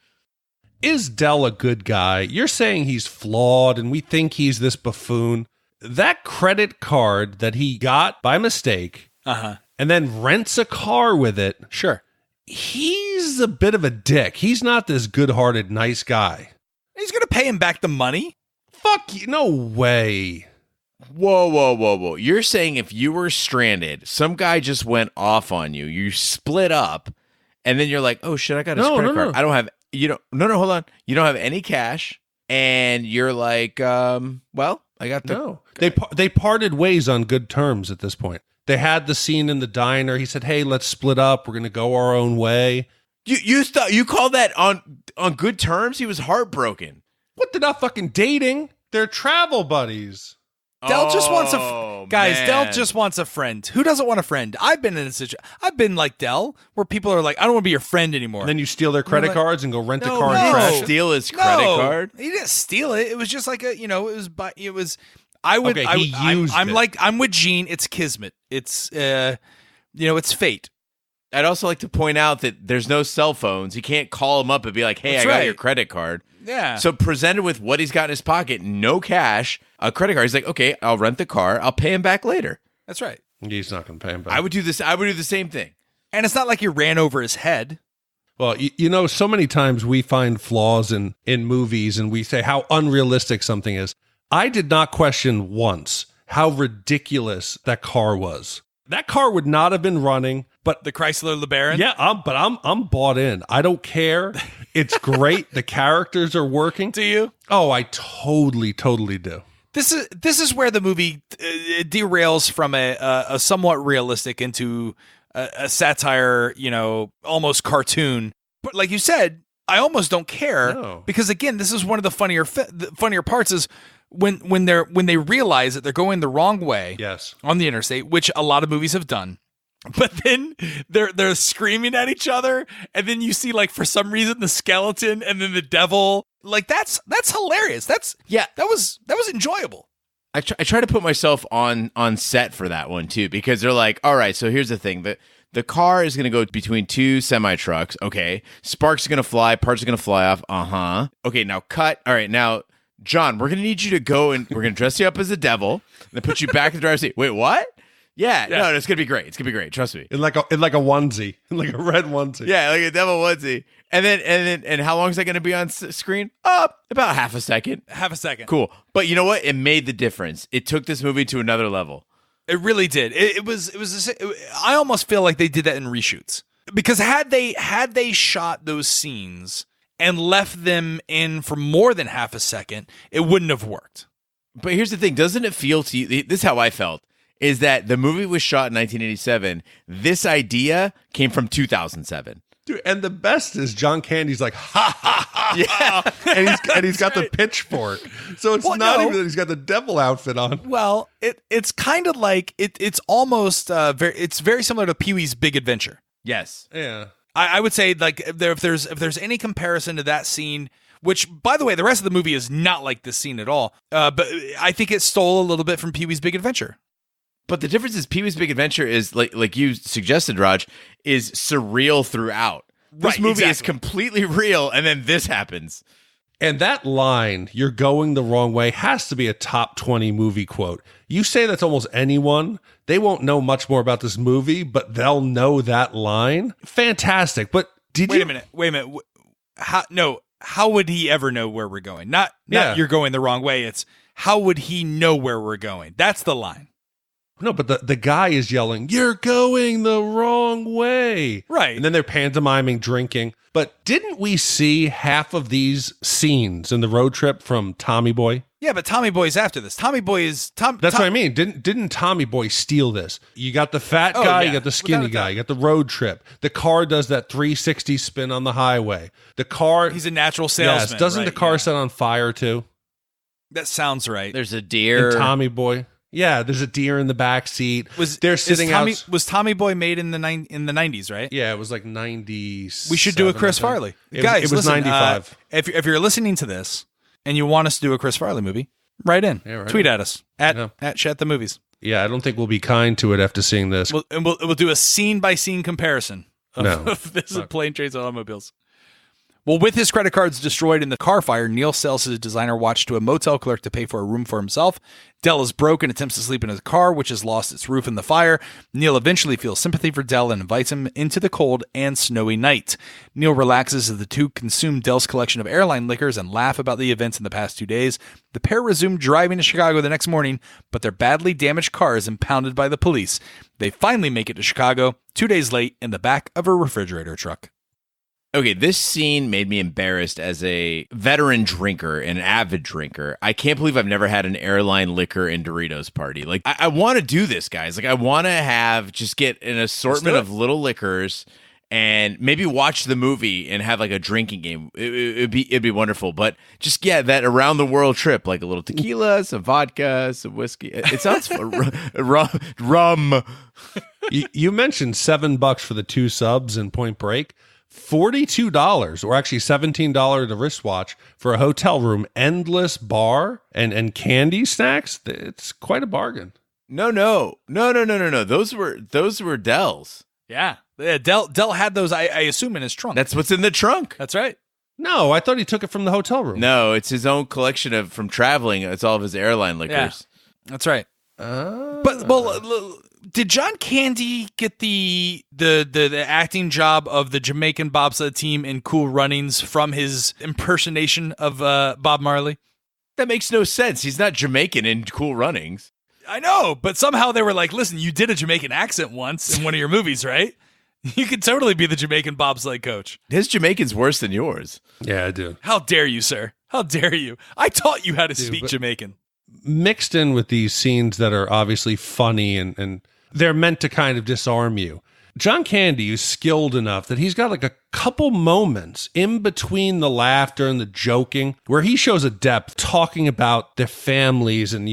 Is Del a good guy? You're saying he's flawed and we think he's this buffoon. That credit card that he got by mistake and then rents a car with it. Sure. He's a bit of a dick. He's not this good-hearted, nice guy. He's going to pay him back the money? Fuck you. No way. Whoa. You're saying if you were stranded, some guy just went off on you, you split up, and then you're like, oh shit, I got his credit card. I don't have, hold on. You don't have any cash, and you're like, well, I got the... No. They parted ways on good terms at this point. They had the scene in the diner. He said, hey, let's split up. We're going to go our own way. You call that on good terms? He was heartbroken. What? They're not fucking dating. They're travel buddies. Del just wants Del just wants a friend. Who doesn't want a friend? I've been in a situation. I've been like Del, where people are like, I don't want to be your friend anymore. And then you steal their credit cards and go rent a car and and trash. Steal his credit card? He didn't steal it. It was just like I'm with Gene. It's kismet. It's it's fate. I'd also like to point out that there's no cell phones. He can't call him up and be like, hey, I got your credit card. Yeah. So presented with what he's got in his pocket, no cash, a credit card. He's like, okay, I'll rent the car. I'll pay him back later. That's right. He's not going to pay him back. I would do this. I would do the same thing. And it's not like you ran over his head. Well, so many times we find flaws in movies and we say how unrealistic something is. I did not question once how ridiculous that car was. That car would not have been running, but the Chrysler LeBaron. Yeah, I'm bought in. I don't care. It's great. The characters are working. Do you? Oh, I totally do. This is where the movie derails from a somewhat realistic into a satire, almost cartoon. But like you said, I almost don't care because again, this is one of the funnier parts is when they realize that they're going the wrong way on the interstate, which a lot of movies have done. But then they're screaming at each other, and then you see, like, for some reason the skeleton and then the devil. Like, that's hilarious. That was enjoyable. I try to put myself on set for that one too, because they're like, all right, so here's the thing. The car is going to go between two semi-trucks. Okay. Sparks are going to fly. Parts are going to fly off. Uh-huh. Okay, now cut. All right, now, John, we're going to need you to go and we're going to dress you up as a devil and then put you back in the driver's seat. Wait, what? Yeah, no, it's going to be great. It's going to be great. Trust me. In like a onesie. In like a red onesie. Yeah, like a devil onesie. And how long is that going to be on screen? About half a second. Half a second. Cool. But you know what? It made the difference. It took this movie to another level. It really did. I almost feel like they did that in reshoots, because had they shot those scenes and left them in for more than half a second, it wouldn't have worked. But here's the thing. Doesn't it feel to you, this is how I felt, is that the movie was shot in 1987. This idea came from 2007. Dude, and the best is John Candy's like, ha, ha, ha, yeah. And he's got the pitchfork. So it's even that he's got the devil outfit on. Well, it's kind of like, it's almost, it's very similar to Pee-wee's Big Adventure. Yes. Yeah. I would say, like, if there's any comparison to that scene, which, by the way, the rest of the movie is not like this scene at all, but I think it stole a little bit from Pee-wee's Big Adventure. But the difference is Pee-wee's Big Adventure is, like you suggested, Raj, is surreal throughout. This movie is completely real, and then this happens. And that line, "you're going the wrong way," has to be a top 20 movie quote. You say that's almost anyone, they won't know much more about this movie, but they'll know that line. Fantastic. But Wait a minute. How would he ever know where we're going? Not you're going the wrong way. It's how would he know where we're going? That's the line. No, but the guy is yelling, "You're going the wrong way." Right. And then they're pantomiming drinking. But didn't we see half of these scenes in the road trip from Tommy Boy? Yeah, but Tommy Boy's after this. Tommy Boy is... That's what I mean. Didn't Tommy Boy steal this? You got the fat guy, you got the skinny guy, you got the road trip. The car does that 360 spin on the highway. The car... He's a natural salesman. Yes, doesn't the car set on fire too? That sounds right. There's a deer. And Tommy Boy. Yeah, there's a deer in the back seat. Was Tommy Boy made in the 90s, right? Yeah, it was like 90. We should do a Chris Farley. Guys, it was listen, 95. If you're listening to this and you want us to do a Chris Farley movie, write in. Yeah, tweet at us at Chat the Movies. Yeah, I don't think we'll be kind to it after seeing this. We'll do a scene by scene comparison of this is Plane, Trains, and Automobiles. Well, with his credit cards destroyed in the car fire, Neal sells his designer watch to a motel clerk to pay for a room for himself. Dell is broke and attempts to sleep in his car, which has lost its roof in the fire. Neal eventually feels sympathy for Dell and invites him into the cold and snowy night. Neal relaxes as the two consume Dell's collection of airline liquors and laugh about the events in the past 2 days. The pair resume driving to Chicago the next morning, but their badly damaged car is impounded by the police. They finally make it to Chicago 2 days late in the back of a refrigerator truck. Okay, this scene made me embarrassed as a veteran drinker and an avid drinker. I can't believe I've never had an airline liquor and Doritos party. Like, I want to do this, guys. Like, I want to just get an assortment of little liquors and maybe watch the movie and have like a drinking game. It'd be wonderful. But just, that around the world trip, like a little tequila, some vodka, some whiskey. It sounds rum. You mentioned $7 for the 2 subs in Point Break. $42 or actually $17 the wristwatch for a hotel room, endless bar and candy snacks. It's quite a bargain. No. Those were Dell's. Yeah. Dell had those, I assume, in his trunk. That's what's in the trunk. That's right. No, I thought he took it from the hotel room. No, it's his own collection from traveling. It's all of his airline liquors. Yeah, that's right. Did John Candy get the acting job of the Jamaican bobsled team in Cool Runnings from his impersonation of Bob Marley? That makes no sense. He's not Jamaican in Cool Runnings. I know, but somehow they were like, listen, you did a Jamaican accent once in one of your movies, right? You could totally be the Jamaican bobsled coach. His Jamaican's worse than yours. Yeah, I do. How dare you, sir? How dare you? I taught you how to speak Jamaican. Mixed in with these scenes that are obviously funny and they're meant to kind of disarm you. John Candy is skilled enough that he's got like a couple moments in between the laughter and the joking where he shows a depth talking about their families and,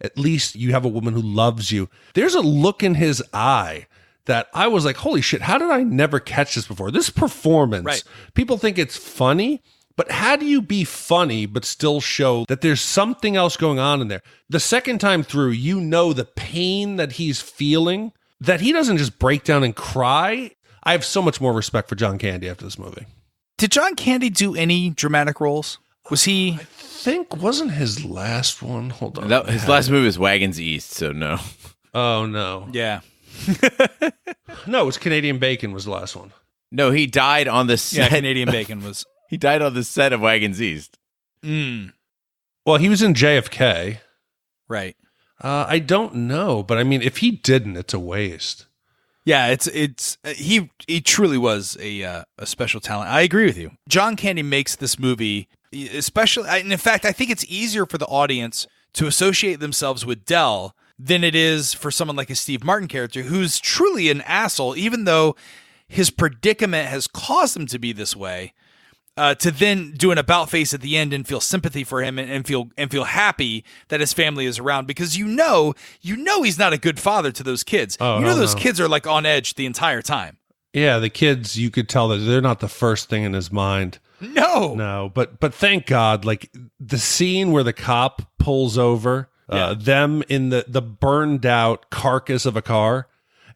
at least you have a woman who loves you. There's a look in his eye that I was like, holy shit, how did I never catch this before? This performance, right. People think it's funny, but how do you be funny but still show that there's something else going on in there? The second time through, the pain that he's feeling, that he doesn't just break down and cry. I have so much more respect for John Candy after this movie. Did John Candy do any dramatic roles? Was he? I think wasn't his last one. Hold on. His last movie was Wagons East, so no. Oh, no. Yeah. No, it was Canadian Bacon was the last one. No, he died on the set. Yeah, Canadian Bacon was. He died on the set of Wagons East. Well, he was in JFK. Right. I don't know, but I mean, if he didn't, it's a waste. Yeah, he truly was a special talent. I agree with you. John Candy makes this movie, especially, and in fact, I think it's easier for the audience to associate themselves with Dell than it is for someone like a Steve Martin character who's truly an asshole, even though his predicament has caused him to be this way. To then do an about face at the end and feel sympathy for him and feel happy that his family is around, because you know he's not a good father to those kids. Those kids are like on edge the entire time. Yeah, the kids, you could tell that they're not the first thing in his mind. No, but thank God, like the scene where the cop pulls over them in the burned out carcass of a car,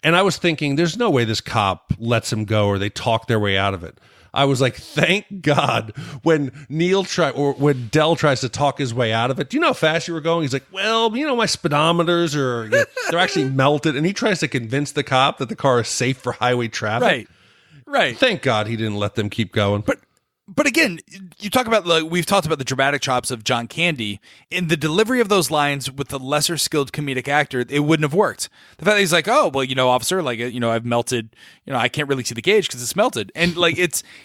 and I was thinking, there's no way this cop lets him go or they talk their way out of it. I was like, thank God, when when Dell tries to talk his way out of it. Do you know how fast you were going? He's like, well, my speedometers they're actually melted. And he tries to convince the cop that the car is safe for highway traffic. Right. Thank God he didn't let them keep going. But again, you talk about, we've talked about the dramatic chops of John Candy. In the delivery of those lines with the lesser skilled comedic actor, it wouldn't have worked. The fact that he's like, oh, well, officer, I've melted, I can't really see the gauge because it's melted. And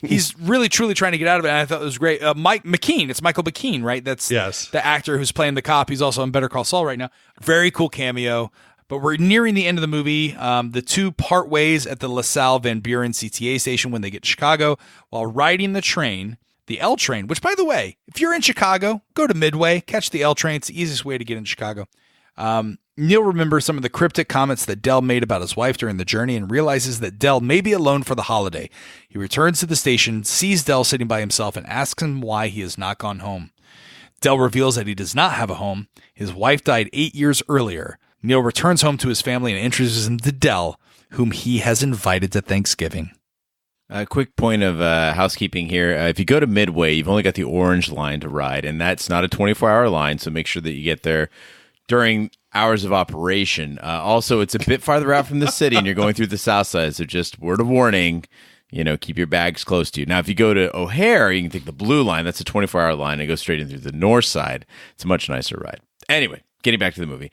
he's really, truly trying to get out of it. And I thought it was great. Mike McKean, it's Michael McKean, right? That's the actor who's playing the cop. He's also on Better Call Saul right now. Very cool cameo. But we're nearing the end of the movie. The two part ways at the LaSalle Van Buren CTA station when they get to Chicago. While riding the train, the L train, which, by the way, if you're in Chicago, go to Midway, catch the L train. It's the easiest way to get in Chicago. Neal remembers some of the cryptic comments that Del made about his wife during the journey and realizes that Del may be alone for the holiday. He returns to the station, sees Del sitting by himself, and asks him why he has not gone home. Del reveals that he does not have a home. His wife died 8 years earlier. Neal returns home to his family and introduces him to Del, whom he has invited to Thanksgiving. A quick point of housekeeping here. If you go to Midway, you've only got the orange line to ride, and that's not a 24-hour line, so make sure that you get there during hours of operation. Also, it's a bit farther out from the city, and you're going through the south side, so just word of warning, keep your bags close to you. Now, if you go to O'Hare, you can take the blue line. That's a 24-hour line, and go straight in through the north side. It's a much nicer ride. Anyway, getting back to the movie.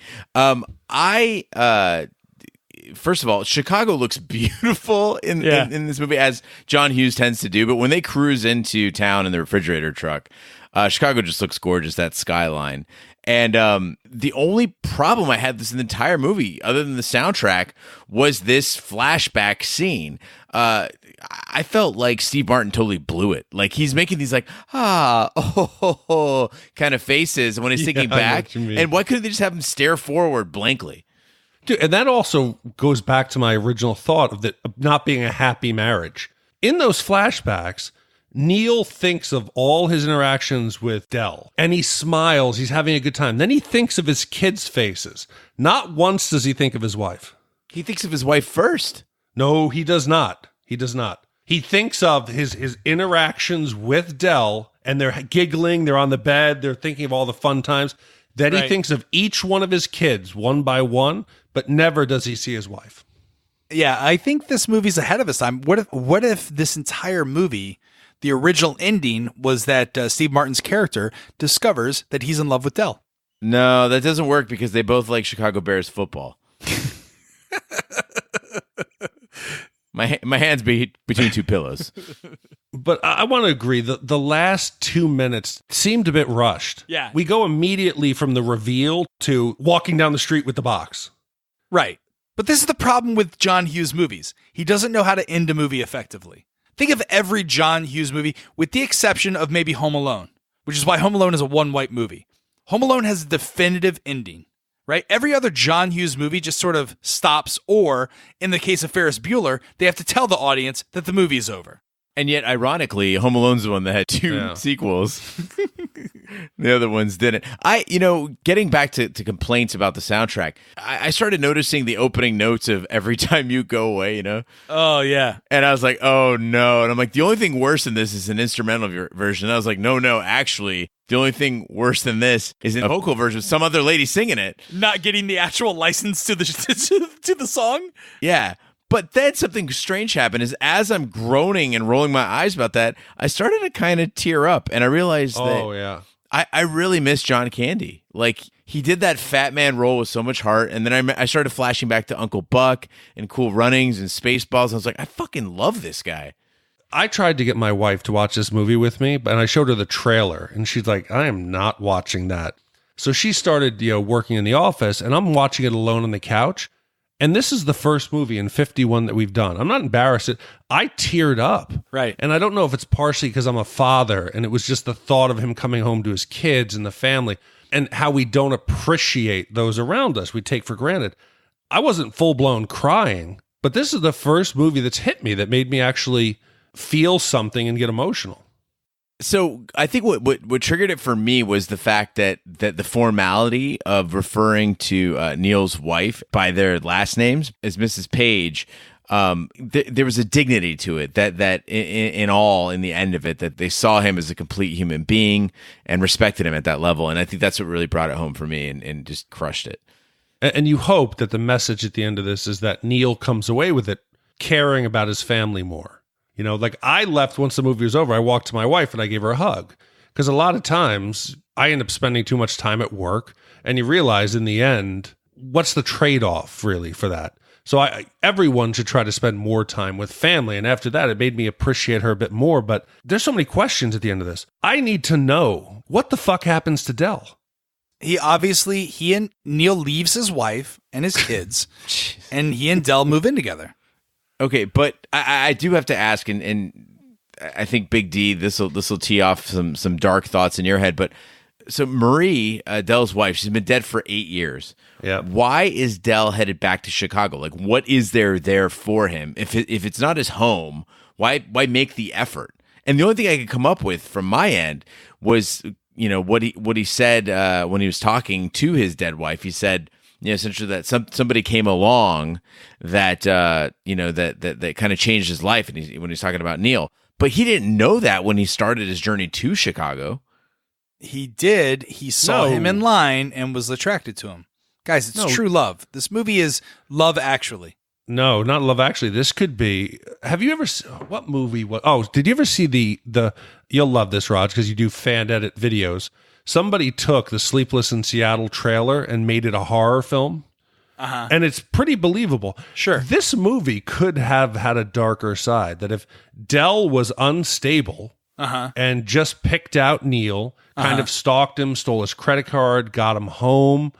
First of all, Chicago looks beautiful in this movie, as John Hughes tends to do. But when they cruise into town in the refrigerator truck, Chicago just looks gorgeous, that skyline. And the only problem I had this in the entire movie, other than the soundtrack, was this flashback scene. I felt like Steve Martin totally blew it. Like, he's making these kind of faces when he's thinking back. And why couldn't they just have him stare forward blankly? Dude, and that also goes back to my original thought of not being a happy marriage. In those flashbacks, Neal thinks of all his interactions with Del, and he smiles. He's having a good time. Then he thinks of his kids' faces. Not once does he think of his wife. He thinks of his wife first. No, he does not. He does not. He thinks of his interactions with Del, and they're giggling. They're on the bed. They're thinking of all the fun times. Then he thinks of each one of his kids one by one, but never does he see his wife. Yeah, I think this movie's ahead of its time. What if this entire movie, the original ending, was that Steve Martin's character discovers that he's in love with Del? No, that doesn't work because they both like Chicago Bears football. My hands between two pillows. But I want to agree that the last 2 minutes seemed a bit rushed. Yeah. We go immediately from the reveal to walking down the street with the box. Right. But this is the problem with John Hughes movies. He doesn't know how to end a movie effectively. Think of every John Hughes movie, with the exception of maybe Home Alone, which is why Home Alone is a one-white movie. Home Alone has a definitive ending, right? Every other John Hughes movie just sort of stops, or in the case of Ferris Bueller, they have to tell the audience that the movie is over. And yet, ironically, Home Alone's the one that had two sequels. The other ones didn't. Getting back to complaints about the soundtrack, I started noticing the opening notes of Every Time You Go Away, Oh, yeah. And I was like, oh, no. And I'm like, the only thing worse than this is an instrumental version. And I was like, no, actually, the only thing worse than this is a vocal version with some other lady singing it. Not getting the actual license to the song? Yeah. But then something strange happened. Is as I'm groaning and rolling my eyes about that, I started to kind of tear up, and I realized I really miss John Candy. Like, he did that fat man role with so much heart, and then I started flashing back to Uncle Buck and Cool Runnings and Spaceballs. And I was like, I fucking love this guy. I tried to get my wife to watch this movie with me, and I showed her the trailer, and she's like, I am not watching that. So she started, working in the office, and I'm watching it alone on the couch. And this is the first movie in 51 that we've done. I'm not embarrassed. I teared up. Right. And I don't know if it's partially because I'm a father and it was just the thought of him coming home to his kids and the family and how we don't appreciate those around us. We take for granted. I wasn't full-blown crying, but this is the first movie that's hit me that made me actually feel something and get emotional. So I think what triggered it for me was the fact that the formality of referring to Neal's wife by their last names as Mrs. Page, there was a dignity to it that in the end of it, that they saw him as a complete human being and respected him at that level. And I think that's what really brought it home for me and just crushed it. And you hope that the message at the end of this is that Neal comes away with it caring about his family more. Like I left once the movie was over, I walked to my wife and I gave her a hug. Because a lot of times I end up spending too much time at work and you realize in the end, what's the trade-off really for that? So everyone should try to spend more time with family. And after that, it made me appreciate her a bit more. But there's so many questions at the end of this. I need to know what the fuck happens to Del. He and Neal leaves his wife and his kids and he and Del move in together. Okay, but I do have to ask, and I think Big D, this will tee off some dark thoughts in your head. But So Marie, Dell's wife, she's been dead for 8 years. Yeah. Why is Dell headed back to Chicago? Like, what is there for him? If it's not his home, why make the effort? And the only thing I could come up with from my end was, what he said when he was talking to his dead wife. He said, essentially that somebody came along that that kind of changed his life, and when he's talking about Neal. But he didn't know that when he started his journey to Chicago. He did. He saw him in line and was attracted to him. Guys, it's true love. This movie is Love Actually. No, not Love Actually. This could be. Have you ever? What movie? Did you ever see the? You'll love this, Raj, because you do fan edit videos. Somebody took the Sleepless in Seattle trailer and made it a horror film. And it's pretty believable. Sure. This movie could have had a darker side, that if Dell was unstable and just picked out Neal, kind of stalked him, stole his credit card, got him home.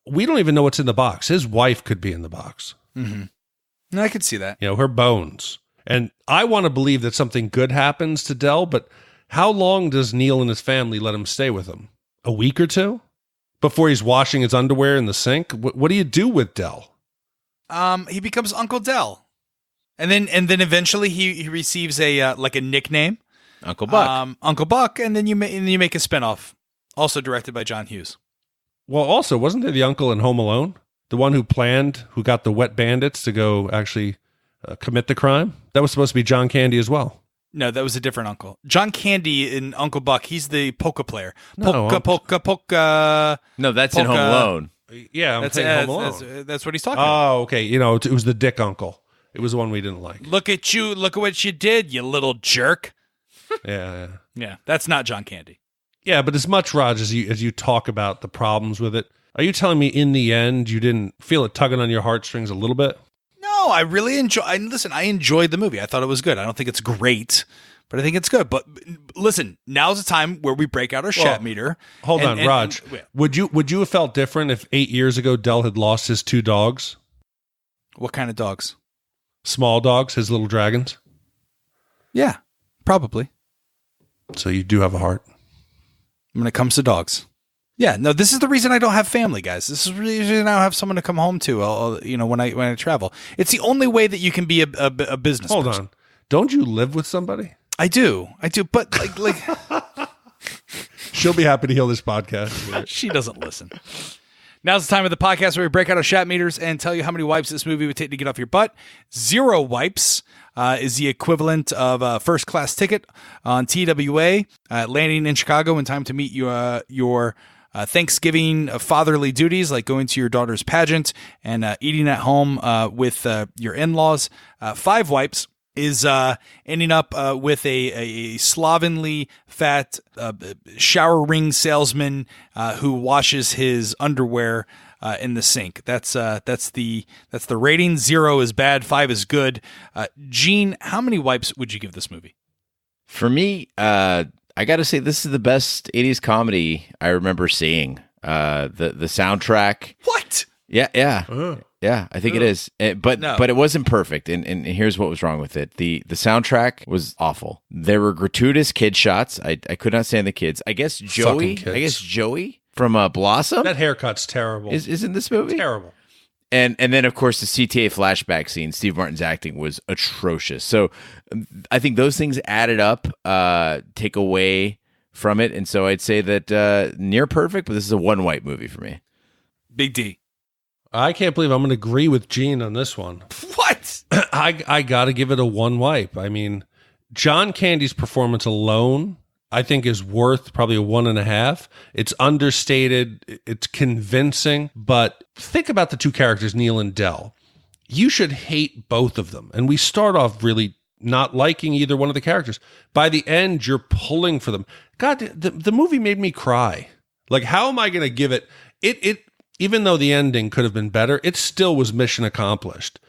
We don't even know what's in the box. His wife could be in the box. Mm-hmm. No, I could see that. Her bones. And I want to believe that something good happens to Dell, but how long does Neal and his family let him stay with him? A week or two? Before he's washing his underwear in the sink? What do you do with Dell? He becomes Uncle Dell. And then eventually he receives a nickname. Uncle Buck. Uncle Buck, and then you make a spinoff, also directed by John Hughes. Well, also, wasn't there the uncle in Home Alone? The one who got the wet bandits to go actually commit the crime? That was supposed to be John Candy as well. No, that was a different uncle. John Candy in Uncle Buck, he's the polka player. No, that's in Home Alone. Yeah, I'm saying Home Alone. That's what he's talking about. Oh, okay. It was the dick uncle. It was the one we didn't like. Look at you. Look at what you did, you little jerk. Yeah. That's not John Candy. Yeah, but as much, Raj, as you talk about the problems with it, are you telling me in the end you didn't feel it tugging on your heartstrings a little bit? No, I really I enjoyed the movie. I thought it was good. I don't think it's great, but I think it's good. But listen, now's the time where we break out our Shat meter. Hold on, Raj. Would you have felt different if 8 years ago Dell had lost his 2 dogs? What kind of dogs? Small dogs, his little dragons? Yeah, probably. So you do have a heart. When it comes to dogs. Yeah, no, this is the reason I don't have family, guys. This is the reason I don't have someone to come home to, when I travel. It's the only way that you can be a business person. Hold on. Don't you live with somebody? I do, but like she'll be happy to hear this podcast. She doesn't listen. Now's the time of the podcast where we break out our Shat meters and tell you how many wipes this movie would take to get off your butt. 0 wipes is the equivalent of a first-class ticket on TWA, landing in Chicago in time to meet your Thanksgiving fatherly duties, like going to your daughter's pageant and eating at home with your in-laws. 5 wipes is ending up with a slovenly, fat shower ring salesman who washes his underwear in the sink. That's the rating. 0 is bad, 5 is good. Gene, how many wipes would you give this movie? For me, I got to say this is the best 80s comedy I remember seeing. The soundtrack. What? Yeah. Yeah, I think it is. But it wasn't perfect. And here's what was wrong with it. The soundtrack was awful. There were gratuitous kid shots. I could not stand the kids. I guess Joey from Blossom. That haircut's terrible. Is in this movie? Terrible. And then, of course, the CTA flashback scene, Steve Martin's acting was atrocious. So I think those things added up, take away from it. And so I'd say that near perfect, but this is a 1 wipe movie for me. Big D. I can't believe I'm going to agree with Gene on this one. What? I got to give it a 1 wipe. I mean, John Candy's performance alone, I think, is worth probably a 1.5. It's understated. It's convincing. But think about the 2 characters, Neal and Dell. You should hate both of them. And we start off really not liking either one of the characters. By the end, you're pulling for them. God, the movie made me cry. Like, how am I going to give it? Even though the ending could have been better, it still was mission accomplished.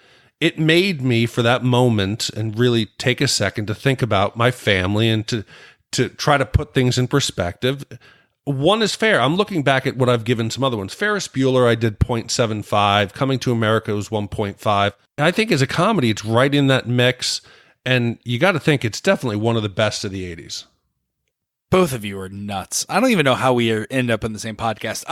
It made me, for that moment, and really take a second to think about my family and to try to put things in perspective. 1 is fair. I'm looking back at what I've given some other ones. Ferris Bueller, I did 0.75. Coming to America was 1.5. I think as a comedy, it's right in that mix. And you got to think it's definitely one of the best of the 80s. Both of you are nuts. I don't even know how we end up in the same podcast.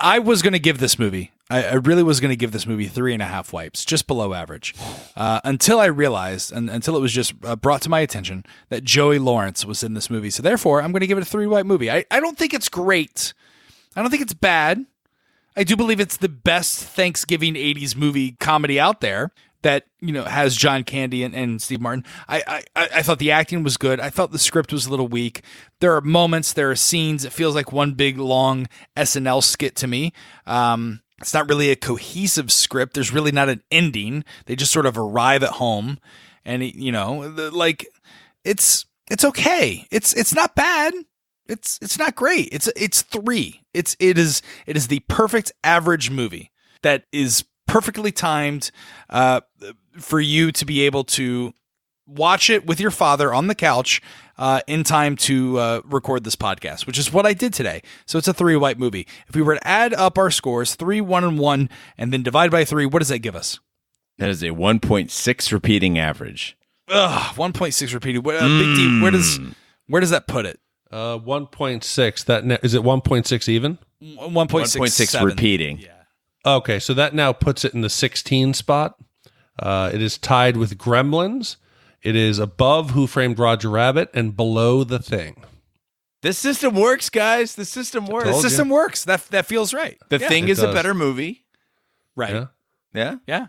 I was going to give this movie, I really was going to give this movie 3.5 wipes, just below average, until I realized, and until it was just brought to my attention, that Joey Lawrence was in this movie. So therefore, I'm going to give it a 3-wipe movie. I don't think it's great. I don't think it's bad. I do believe it's the best Thanksgiving 80s movie comedy out there that, has John Candy and Steve Martin. I thought the acting was good. I thought the script was a little weak. There are moments, there are scenes. It feels like one big, long SNL skit to me. It's not really a cohesive script. There's really not an ending. They just sort of arrive at home, and it's okay. It's not bad. It's not great. It's 3. It is the perfect average movie that is perfectly timed for you to be able to watch it with your father on the couch in time to record this podcast, which is what I did today. So it's a 3-wipe movie. If we were to add up our scores, 3, 1, and 1, and then divide by 3, what does that give us? That is a 1.6 repeating average. 1.6 repeating. Big D, where does that put it? 1.6. Is it 1.6 even? 1.6 repeating. Yeah. Okay, so that now puts it in the 16 spot. It is tied with Gremlins. It is above Who Framed Roger Rabbit and below The Thing. This system works, guys. The system works. The system works. That feels right. The Thing is a better movie. Right. Yeah. Yeah.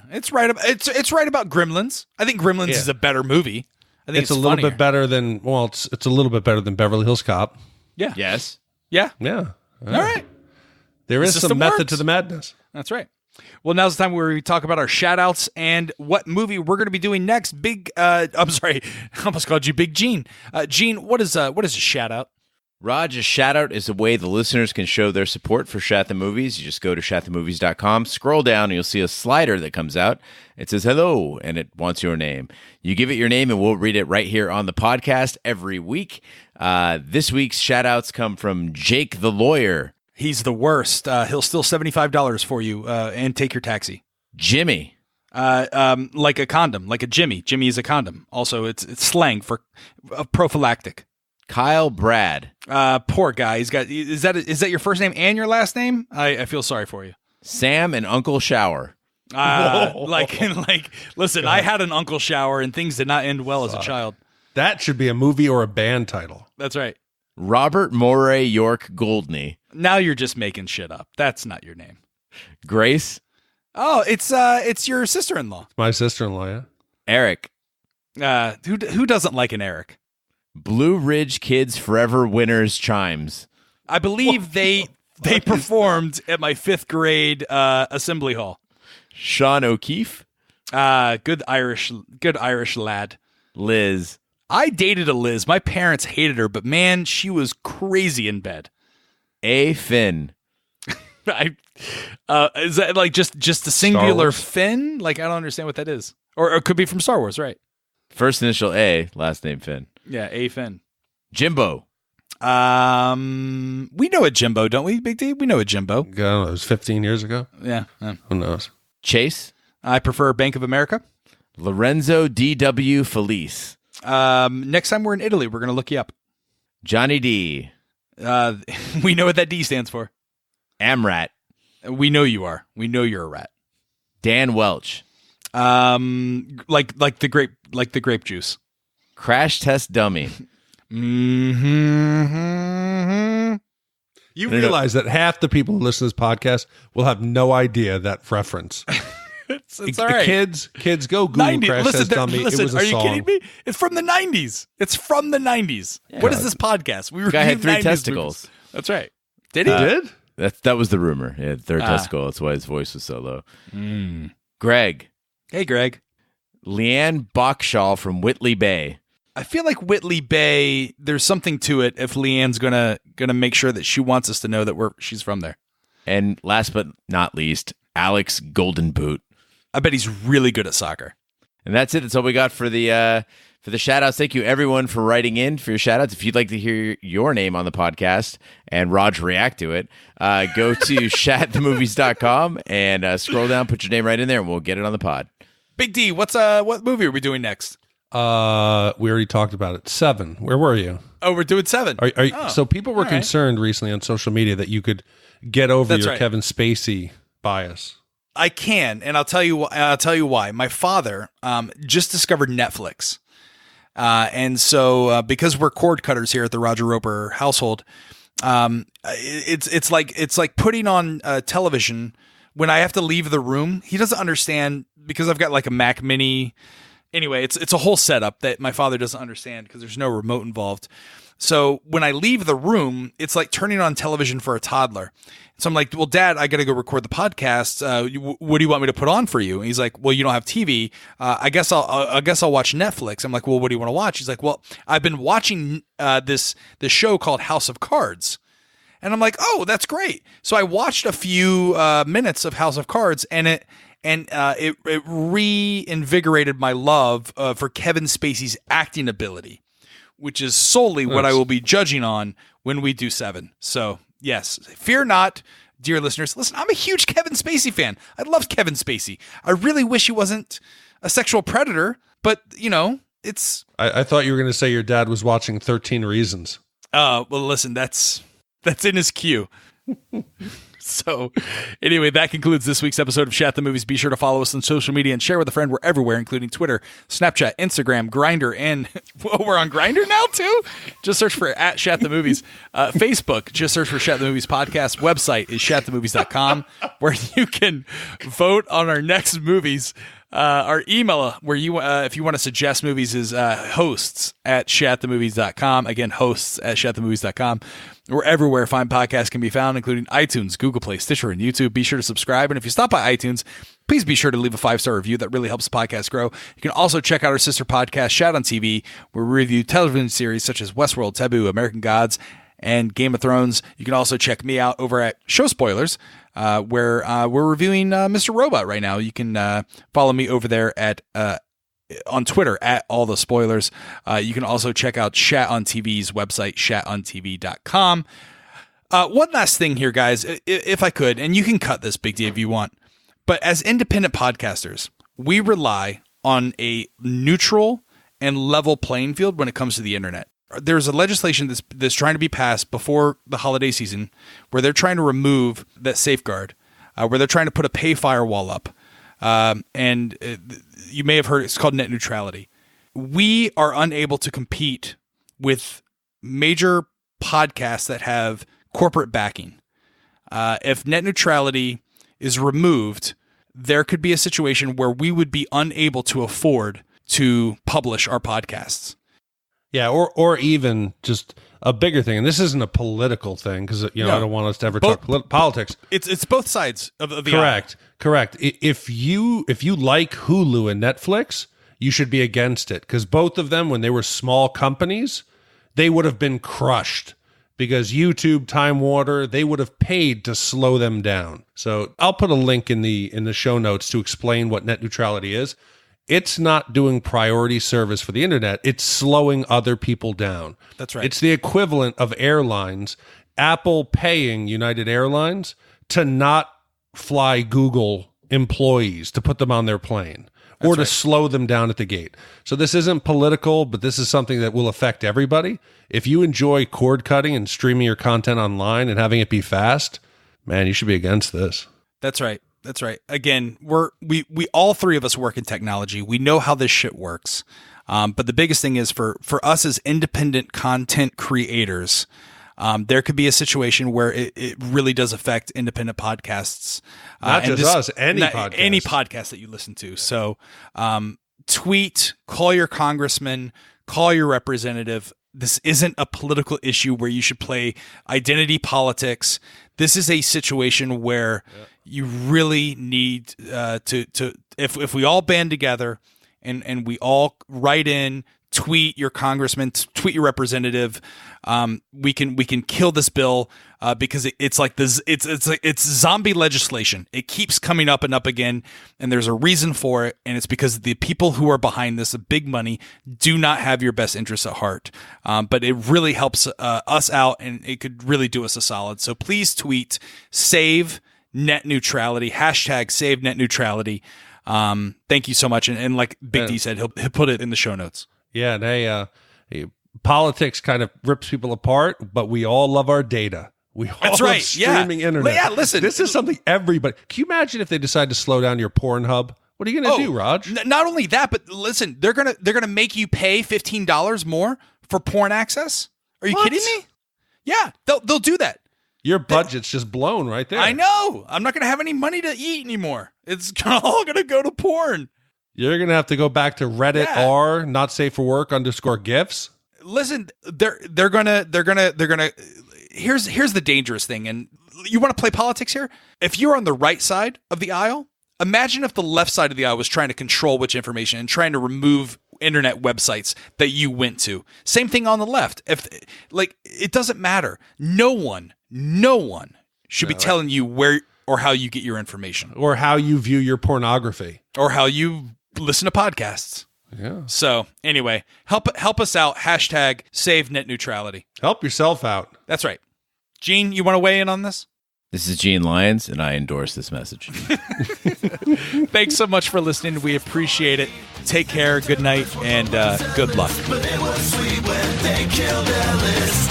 It's right. It's right about Gremlins. I think Gremlins is a better movie. I think it's a little bit better than. Well, it's a little bit better than Beverly Hills Cop. Yeah. Yes. Yeah. Yeah. All right. There is some method to the madness. That's right. Well, now's the time where we talk about our shout-outs and what movie we're going to be doing next. I'm sorry. I almost called you Big Gene. Gene, what is a shout-out? Raj, a shout-out is a way the listeners can show their support for Shat the Movies. You just go to shatthemovies.com, scroll down, and you'll see a slider that comes out. It says hello, and it wants your name. You give it your name, and we'll read it right here on the podcast every week. This week's shout-outs come from Jake the Lawyer. He's the worst. He'll steal $75 for you and take your taxi. Jimmy. Like a condom, like a Jimmy. Jimmy is a condom. Also, it's slang for prophylactic. Kyle Brad. Poor guy. He's got. Is that your first name and your last name? I feel sorry for you. Sam and Uncle Shower. Listen, God. I had an Uncle Shower and things did not end well as a child. That should be a movie or a band title. That's right. Robert Moray York Goldney. Now you're just making shit up. That's not your name. Grace. Oh, it's your sister-in-law. My sister-in-law, yeah. Eric. Who doesn't like an Eric? Blue Ridge Kids Forever Winners Chimes. I believe they performed at my 5th grade assembly hall. Sean O'Keefe. Good Irish lad. Liz. I dated a Liz. My parents hated her, but man, she was crazy in bed. A. Finn. Is that like just a singular Finn? Like I don't understand what that is. Or it could be from Star Wars, right? First initial A, last name Finn. Yeah, A. Finn. Jimbo. We know a Jimbo, don't we, Big D? We know a Jimbo. I don't know, it was 15 years ago. Yeah. Who knows? Chase. I prefer Bank of America. Lorenzo D.W. Felice. Next time we're in Italy, we're going to look you up. Johnny D. We know what that D stands for. Amrat. We know you are. We know you're a rat. Dan Welch. Like the grape juice. Crash Test Dummy. Mm-hmm. You realize that half the people who listen to this podcast will have no idea that reference. It's all right. Kids, go Google Crash Test Dummy. Listen, it was a are you song. kidding me? It's from the 90s. It's from the 90s. Yeah. What is this podcast? We guy had 3 testicles. Movies. That's right. Did he? Did? That was the rumor. Yeah, 3rd testicle. That's why his voice was so low. Greg. Hey, Greg. Leanne Bachschall from Whitley Bay. I feel like Whitley Bay, there's something to it if Leanne's gonna make sure that she wants us to know that she's from there. And last but not least, Alex Golden Boot. I bet he's really good at soccer. And that's it. That's all we got for the shout-outs. Thank you, everyone, for writing in for your shout-outs. If you'd like to hear your name on the podcast and Raj react to it, go to shatthemovies.com and scroll down, put your name right in there, and we'll get it on the pod. Big D, what movie are we doing next? We already talked about it. 7. Where were you? Oh, we're doing 7. So people were concerned recently on social media that you could get over That's your right. Kevin Spacey bias. I can, and I'll tell you why. My father just discovered Netflix. And so because we're cord cutters here at the Roger Roper household, it's like putting on television when I have to leave the room. He doesn't understand because I've got like a Mac Mini. Anyway, it's a whole setup that my father doesn't understand because there's no remote involved. So when I leave the room, it's like turning on television for a toddler. So I'm like, well, Dad, I got to go record the podcast. What do you want me to put on for you? And he's like, well, you don't have TV. I guess I'll watch Netflix. I'm like, well, what do you want to watch? He's like, well, I've been watching this show called House of Cards. And I'm like, oh, that's great. So I watched a few minutes of House of Cards, and it reinvigorated my love for Kevin Spacey's acting ability, which is solely what I will be judging on when we do 7. So yes, fear not, dear listeners. Listen, I'm a huge Kevin Spacey fan. I love Kevin Spacey. I really wish he wasn't a sexual predator, but it's. I thought you were going to say your dad was watching 13 Reasons. Well, listen, that's in his queue. So anyway, that concludes this week's episode of Chat the Movies. Be sure to follow us on social media and share with a friend. We're everywhere, including Twitter, Snapchat, Instagram, Grindr, and we're on Grindr now too. Just search for @Chat the Movies. Facebook, just search for Chat the Movies podcast. Website is chatthemovies.com, where you can vote on our next movies. Our email where you if you want to suggest movies is hosts@chatthemovies.com. Again, hosts@chatthemovies.com. We're everywhere fine podcasts can be found, including iTunes, Google Play, Stitcher, and YouTube. Be sure to subscribe. And if you stop by iTunes, please be sure to leave a 5-star review. That really helps the podcast grow. You can also check out our sister podcast, Chat on TV, where we review television series such as Westworld, Taboo, American Gods, and Game of Thrones. You can also check me out over at Show Spoilers, where we're reviewing Mr. Robot right now. You can follow me over there at on Twitter at all the spoilers. You can also check out Chat on TV's website, chatontv.com. One last thing here, guys, if I could, and you can cut this, Big D, if you want, but as independent podcasters, we rely on a neutral and level playing field when it comes to the internet. There's a legislation that's trying to be passed before the holiday season where they're trying to remove that safeguard, where they're trying to put a pay firewall up. And you may have heard it's called net neutrality. We are unable to compete with major podcasts that have corporate backing. If net neutrality is removed, there could be a situation where we would be unable to afford to publish our podcasts. Yeah, or even just a bigger thing, and this isn't a political thing because I don't want us to ever talk politics. It's both sides of the correct. If you like Hulu and Netflix, you should be against it because both of them, when they were small companies, they would have been crushed because YouTube, Time Warner, they would have paid to slow them down. So I'll put a link in the show notes to explain what net neutrality is. It's not doing priority service for the internet. It's slowing other people down. That's right. It's the equivalent of airlines, Apple paying United Airlines to not fly Google employees to put them on their plane or to slow them down at the gate. So this isn't political, but this is something that will affect everybody. If you enjoy cord cutting and streaming your content online and having it be fast, man, you should be against this. That's right. That's right. Again, we all three of us work in technology. We know how this shit works. But the biggest thing is for us as independent content creators, there could be a situation where it really does affect independent podcasts. Not just us, any podcast that you listen to. So tweet, call your congressman, call your representative. This isn't a political issue where you should play identity politics. This is a situation where you really need to if we all band together and we all write in, tweet your congressman, tweet your representative, we can kill this bill because it's like this. It's zombie legislation. It keeps coming up and up again, and there's a reason for it, and it's because the people who are behind this, the big money, do not have your best interests at heart. But it really helps us out, and it could really do us a solid. So please tweet save net neutrality, hashtag save net neutrality. Thank you so much. And like Big D said, he'll put it in the show notes. Yeah, and hey, politics kind of rips people apart, but we all love our data. We all That's love right. streaming internet. Yeah, listen. This is something everybody... Can you imagine if they decide to slow down your Pornhub? What are you going to do, Raj? Not only that, but listen, they're gonna make you pay $15 more for porn access. Are you kidding me? Yeah, they'll do that. Your budget's just blown right there. I know. I'm not gonna have any money to eat anymore. It's all gonna go to porn. You're gonna have to go back to Reddit r not safe for work _gifs. Listen, they're gonna. Here's the dangerous thing, and you want to play politics here. If you're on the right side of the aisle, imagine if the left side of the aisle was trying to control which information and trying to remove internet websites that you went to. Same thing on the left. It doesn't matter. No one should be telling you where or how you get your information, or how you view your pornography, or how you listen to podcasts. Yeah. So anyway, help us out. # save net neutrality. Help yourself out. That's right. Gene, you want to weigh in on this? This is Gene Lyons, and I endorse this message. Thanks so much for listening. We appreciate it. Take care. Good night, and good luck. But it was sweet when they killed Ellis.